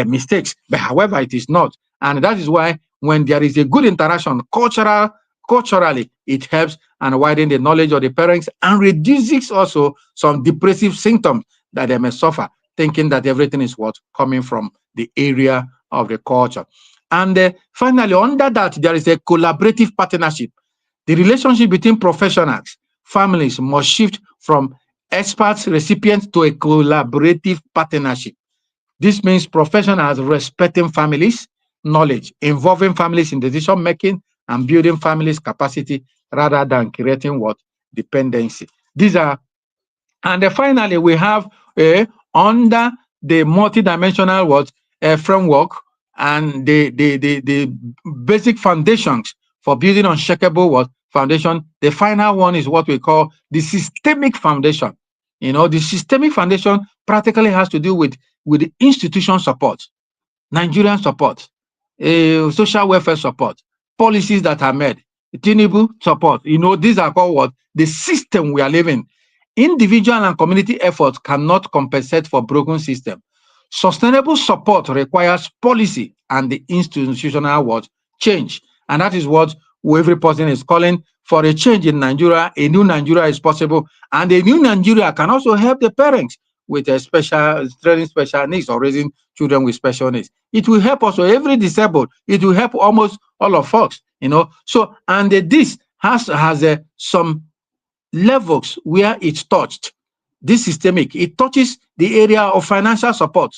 mistakes. But however, it is not, and that is why when there is a good interaction, culturally, it helps and widen the knowledge of the parents and reduces also some depressive symptoms that they may suffer, thinking that everything is what coming from the area of the culture. And finally, under that, there is a collaborative partnership. The relationship between professionals, families must shift from experts, recipients to a collaborative partnership. This means professionals respecting families' knowledge, involving families in decision making, and building families' capacity rather than creating what? Dependency. These are, and then finally, we have under the multidimensional framework and the basic foundations for building unshakable foundation. The final one is what we call the systemic foundation. The systemic foundation practically has to do with the institution support, Nigerian support, social welfare support, policies that are made, Tinubu support. These are called what? The system we are living. Individual and community efforts cannot compensate for broken system. Sustainable support requires policy and the institutional change. And that is what every person is calling for, a change in Nigeria. A new Nigeria is possible. And a new Nigeria can also help the parents with a training special needs or raising children with special needs. It will help also every disabled. It will help almost all of us, So, and this has some levels where it's touched. This systemic, it touches the area of financial support.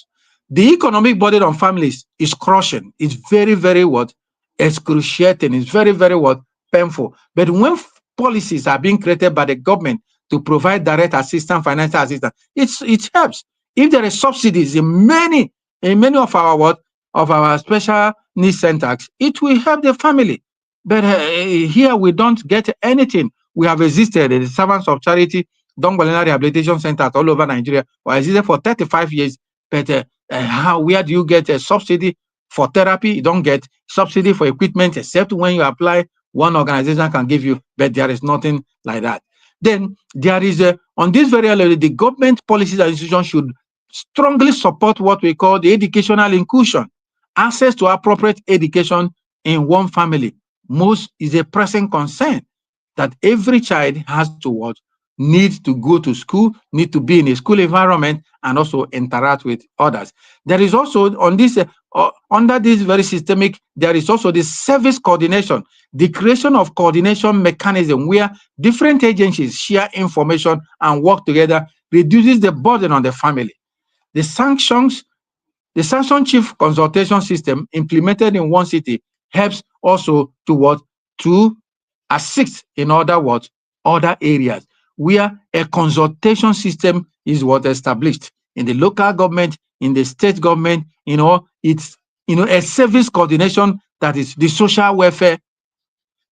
The economic burden on families is crushing. It's very, very excruciating. It's very, very painful. But when policies are being created by the government to provide direct assistance, financial assistance, it helps. If there are subsidies in many of our special needs centers, it will help the family. But here we don't get anything. We have existed, the servants of charity, Dongbalena Rehabilitation Centers all over Nigeria, we existed for 35 years. But where do you get a subsidy for therapy? You don't get subsidy for equipment except when you apply, one organization can give you, but there is nothing like that. Then there is, on this very level, the government policies and institutions should strongly support what we call the educational inclusion, access to appropriate education in one family. Most is a pressing concern that every child has to need to go to school, need to be in a school environment, and also interact with others. There is also on this under this very systemic, there is also the service coordination, the creation of coordination mechanism where different agencies share information and work together, reduces the burden on the family. The sanction chief consultation system implemented in one city helps also to assist in other areas where a consultation system is established in the local government, in the state government. It's a service coordination, that is the social welfare.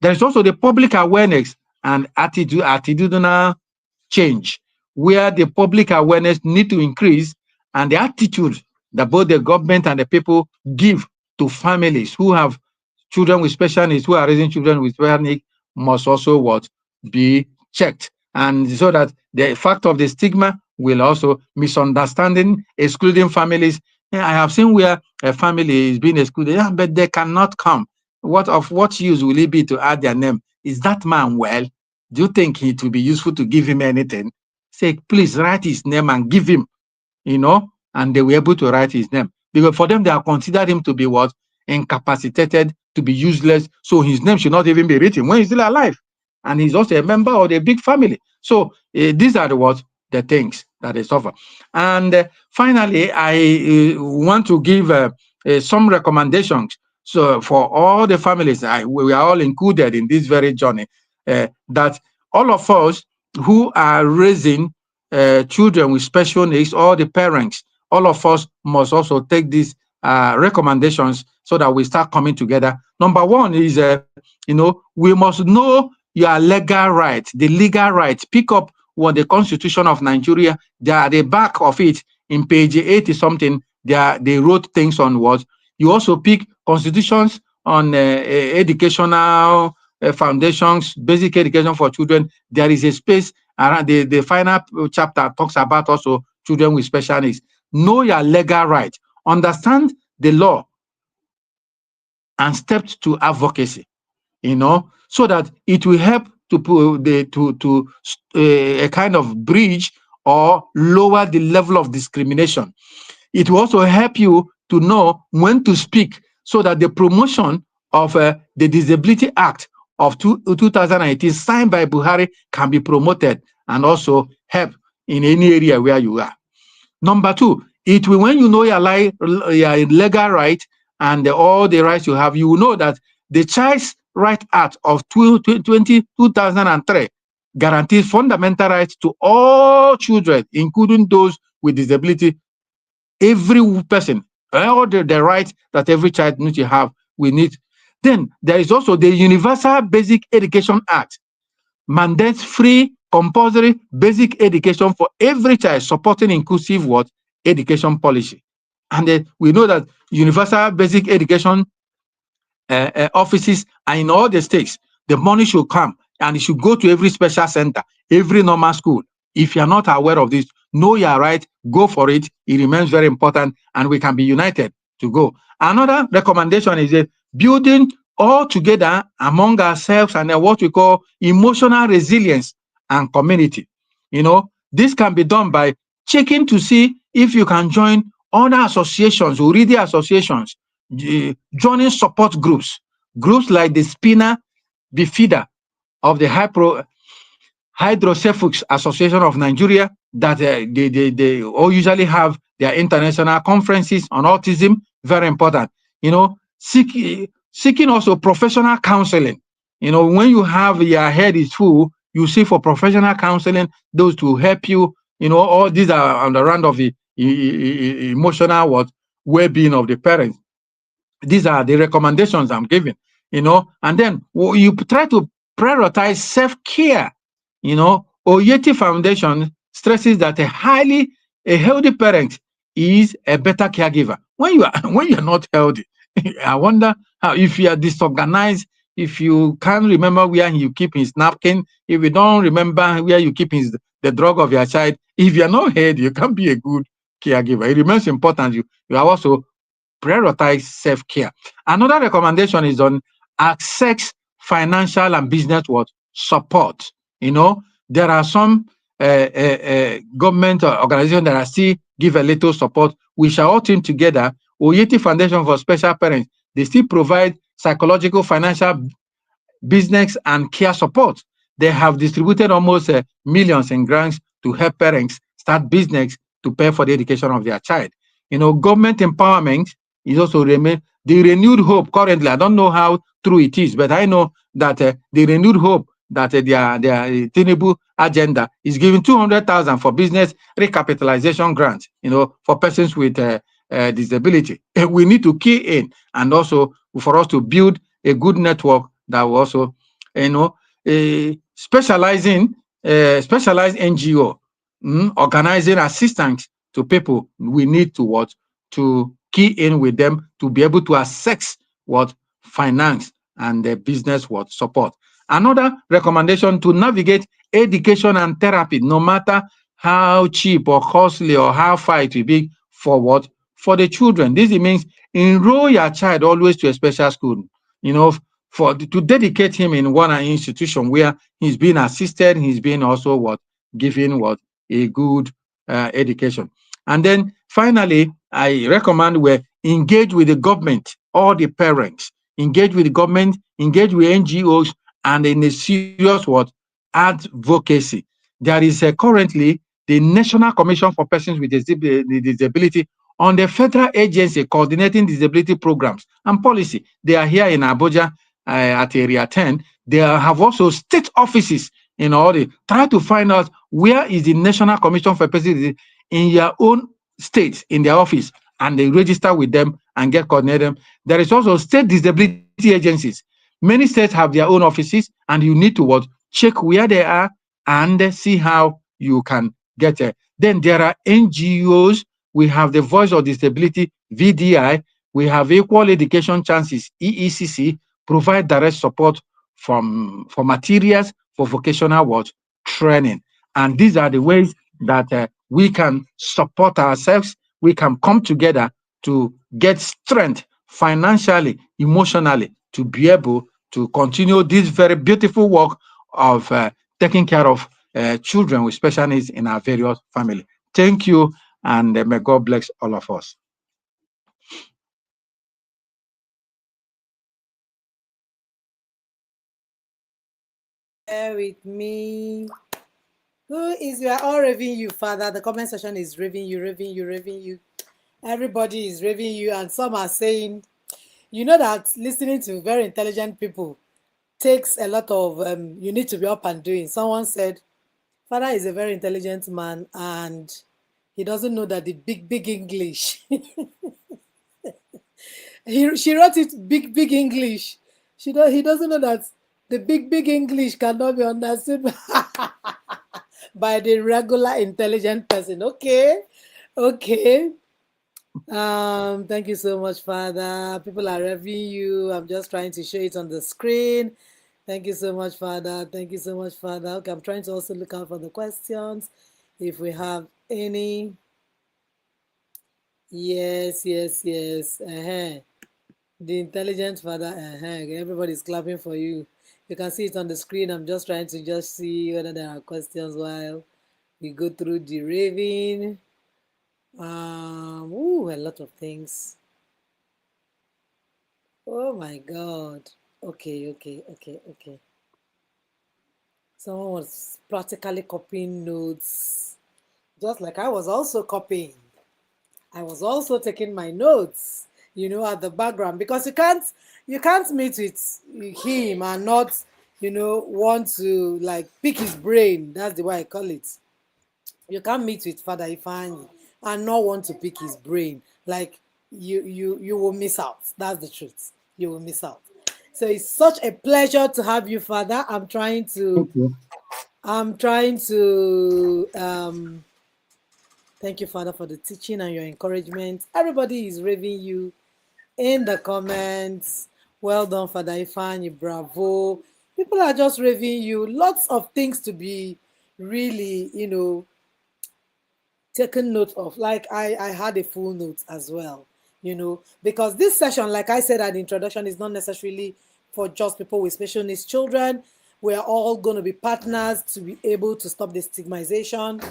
There is also the public awareness and attitudinal change, where the public awareness need to increase, and the attitude that both the government and the people give to families who have children with special needs, who are raising children with special needs, must also what be checked, and so that the fact of the stigma will also misunderstanding, excluding families. Yeah, I have seen where a family is being excluded, yeah, but they cannot come. What of what use will it be to add their name? Is that man well? Do you think it will be useful to give him anything? Say, please write his name and give him, and they were able to write his name. Because for them, they have considered him to be what? Incapacitated, to be useless. So his name should not even be written when he's still alive. And he's also a member of a big family. So these are the things that they suffer. And finally, I want to give some recommendations. So for all the families, we are all included in this very journey, that all of us who are raising children with special needs, all the parents, all of us must also take these recommendations so that we start coming together. Number one is, we must know your legal right, the legal right. Pick up what the Constitution of Nigeria, they are at the back of it in page 80 something. They wrote things on what. You also pick constitutions on educational foundations, basic education for children. There is a space around the final chapter talks about also children with special needs. Know your legal right, understand the law, and step to advocacy, so that it will help to put a kind of bridge or lower the level of discrimination. It will also help you to know when to speak, so that the promotion of the Disability Act of 2018 signed by Buhari can be promoted and also help in any area where you are. Number two, it will, when you know your legal right and all the rights you have, you will know that the Child's Right Act of 2003 guarantees fundamental rights to all children, including those with disability. Every person, all the rights that every child needs to have, we need. Then there is also the Universal Basic Education Act, mandates free, compulsory basic education for every child, supporting inclusive education policy. And then we know that universal basic education offices are in all the states. The money should come and it should go to every special center, every normal school. If you're not aware of this, know your right, go for it. It remains very important, and we can be united to go. Another recommendation is building all together among ourselves and what we call emotional resilience and community. This can be done by checking to see if you can join other associations, already associations, joining support groups like the Spina Bifida of the Hydrocephalic Association of Nigeria, that they all usually have their international conferences on autism. Very important. Seeking also professional counseling. When you have your head is full, you seek for professional counseling, those to help you. All these are on the round of the emotional well-being of the parents. These are the recommendations I'm giving, and then you try to prioritize self-care. Oyeti Foundation stresses that a healthy parent is a better caregiver. When you are not healthy, I wonder how, if you are disorganized, if you can't remember where you keep his napkin, if you don't remember where you keep the drug of your child, if you are not healthy, you can't be a good caregiver. It remains important you are also prioritize self-care. Another recommendation is on access financial and business support. There are some government organizations that are still give a little support. We shall all team together. Oyeti Foundation for Special Parents, they still provide psychological, financial, business, and care support. They have distributed almost millions in grants to help parents start business to pay for the education of their child. Government empowerment is also the renewed hope currently. I don't know how true it is, but I know that the renewed hope that their Tinubu agenda is giving 200,000 for business recapitalization grants, for persons with disability. We need to key in, and also for us to build a good network that will also, specialized NGO organizing assistance to people. We need to what? To key in with them to be able to assess what? Finance and the business what? Support. Another recommendation to navigate education and therapy, no matter how cheap or costly or how far it will be for what? For the children. This means enroll your child always to a special school, you know, for to dedicate him in one institution where he's being assisted, he's being also what? Given what? A good education. And then finally, I recommend we engage with the government, all the parents, engage with the government, engage with NGOs, and in a serious what? Advocacy. There is currently the National Commission for Persons with Disability on the federal agency coordinating disability programs and policy. They are here in Abuja at Area 10. They have also state offices in all the try to find out where is the National Commission for Persons in your own state in their office, and they register with them and get coordinated. There is also state disability agencies. Many states have their own offices, and you need to what? Check where they are and see how you can get there. Then there are NGOs. We have the Voice of Disability, VDI. We have Equal Education Chances, EECC, provide direct support for materials for vocational what? Training. And these are the ways that we can support ourselves. We can come together to get strength financially, emotionally, to be able to continue this very beautiful work of taking care of children with special needs in our various family. Thank you, and may God bless all of us. Share with me. Who is, we are all raving you, Father. The comment section is raving you, raving you, raving you. Everybody is raving you, and some are saying, you know that listening to very intelligent people takes a lot of, you need to be up and doing. Someone said, Father is a very intelligent man, and he doesn't know that the big, big English. She wrote it big, big English. He doesn't know that the big, big English cannot be understood by the regular intelligent person. Okay, okay. Thank you so much, Father. People are reviewing you. I'm just trying to show it on the screen. Thank you so much, Father. Thank you so much, Father. Okay, I'm trying to also look out for the questions if we have any. Yes, yes, yes. The intelligent father. Everybody's clapping for you. You can see it on the screen. I'm just trying to just see whether there are questions while we go through the raving. A lot of things. Oh my God. Okay, okay, okay, okay. Someone was practically copying notes, just like I was also copying. I was also taking my notes, at the background, because you can't meet with him and not, want to like pick his brain. That's the way I call it. You can't meet with Father Ifeanyi and not want to pick his brain. Like you will miss out. That's the truth. You will miss out. So it's such a pleasure to have you, Father. Thank you. I'm trying to thank you, Father, for the teaching and your encouragement. Everybody is raving you in the comments. Well done, Father Ifeanyi. Bravo. People are just raving you. Lots of things to be really, taken note of. Like I had a full note as well, because this session, like I said at the introduction, is not necessarily for just people with special needs children. We're all going to be partners to be able to stop the stigmatization.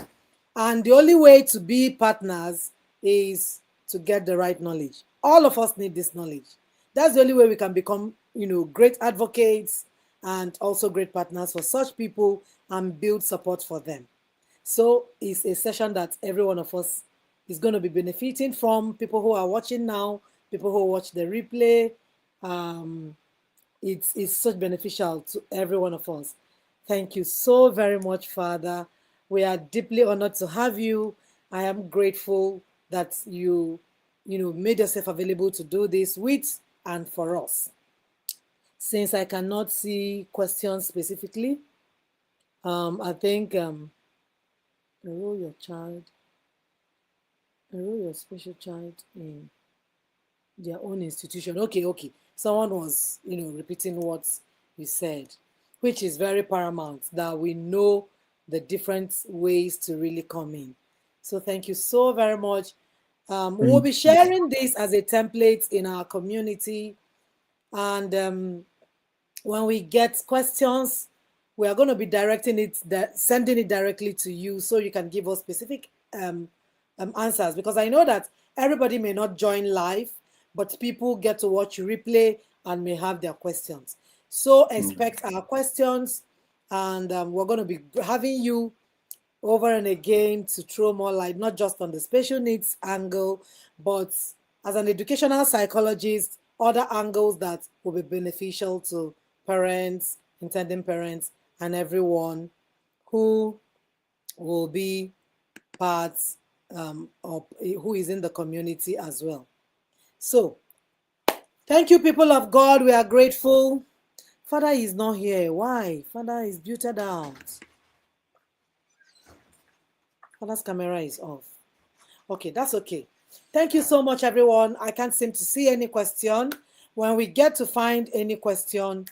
And the only way to be partners is to get the right knowledge. All of us need this knowledge. That's the only way we can become, great advocates and also great partners for such people and build support for them. So it's a session that every one of us is going to be benefiting from. People who are watching now, people who watch the replay. Um, it's such beneficial to every one of us. Thank you so very much, Father. We are deeply honored to have you. I am grateful that you made yourself available to do this with and for us. Since I cannot see questions specifically, I think Enroll your special child in their own institution. Okay. Someone was, repeating what you said, which is very paramount that we know the different ways to really come in. So thank you so very much. We'll be sharing this as a template in our community. And when we get questions, we are going to be sending it directly to you so you can give us specific answers. Because I know that everybody may not join live, but people get to watch replay and may have their questions. So expect our questions, and we're going to be having you over and again to throw more light, not just on the special needs angle, but as an educational psychologist, other angles that will be beneficial to parents, intending parents, and everyone who will be part of who is in the community as well. So, thank you, people of God. We are grateful. Father is not here. Why? Father is muted out. Father's camera is off. Okay, that's okay. Thank you so much, everyone. I can't seem to see any question. When we get to find any question,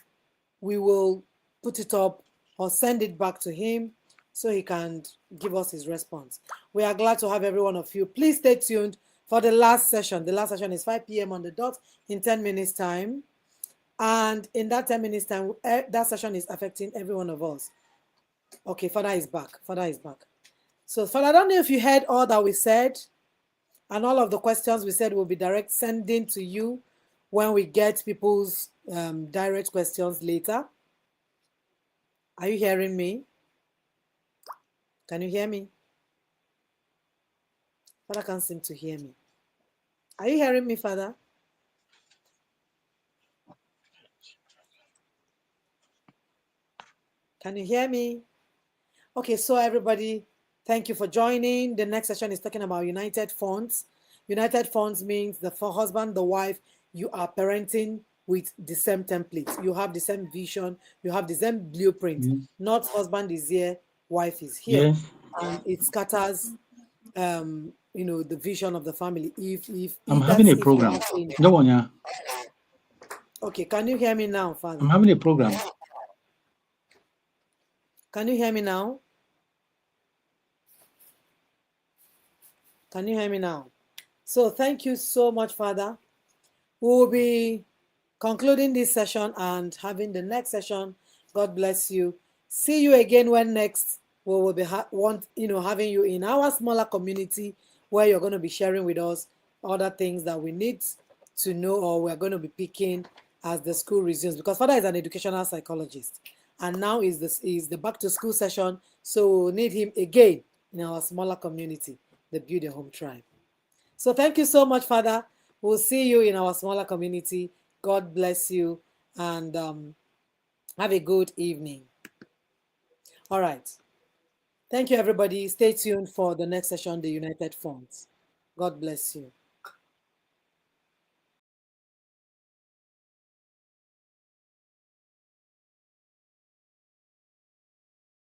we will put it up or send it back to him so he can give us his response. We are glad to have every one of you. Please stay tuned for the last session. The last session is 5 p.m. on the dot in 10 minutes time. And in that 10 minutes time, that session is affecting every one of us. Okay, Father is back. Father is back. So, Father, I don't know if you heard all that we said, and all of the questions we said will be direct sending to you when we get people's direct questions later. Are you hearing me? Can you hear me? Father can't seem to hear me. Are you hearing me, Father? Can you hear me? Okay, so everybody, thank you for joining. The next session is talking about united funds. United funds means the husband, the wife, you are parenting with the same template. You have the same vision. You have the same blueprint. Not husband is here, wife is here. And it scatters, the vision of the family. I'm having a program. No one, yeah. Okay, can you hear me now, Father? I'm having a program. Can you hear me now? Can you hear me now? So thank you so much, Father. We will be concluding this session and having the next session. God bless you. See you again when next we will be having you in our smaller community where you're going to be sharing with us other things that we need to know or we're going to be picking as the school resumes, because Father is an educational psychologist and now is the back to school session, so we'll need him again in our smaller community, the Build Your Home Tribe. So thank you so much, Father. We'll see you in our smaller community. God bless you and have a good evening. All right. Thank you, everybody. Stay tuned for the next session, the United Funds. God bless you.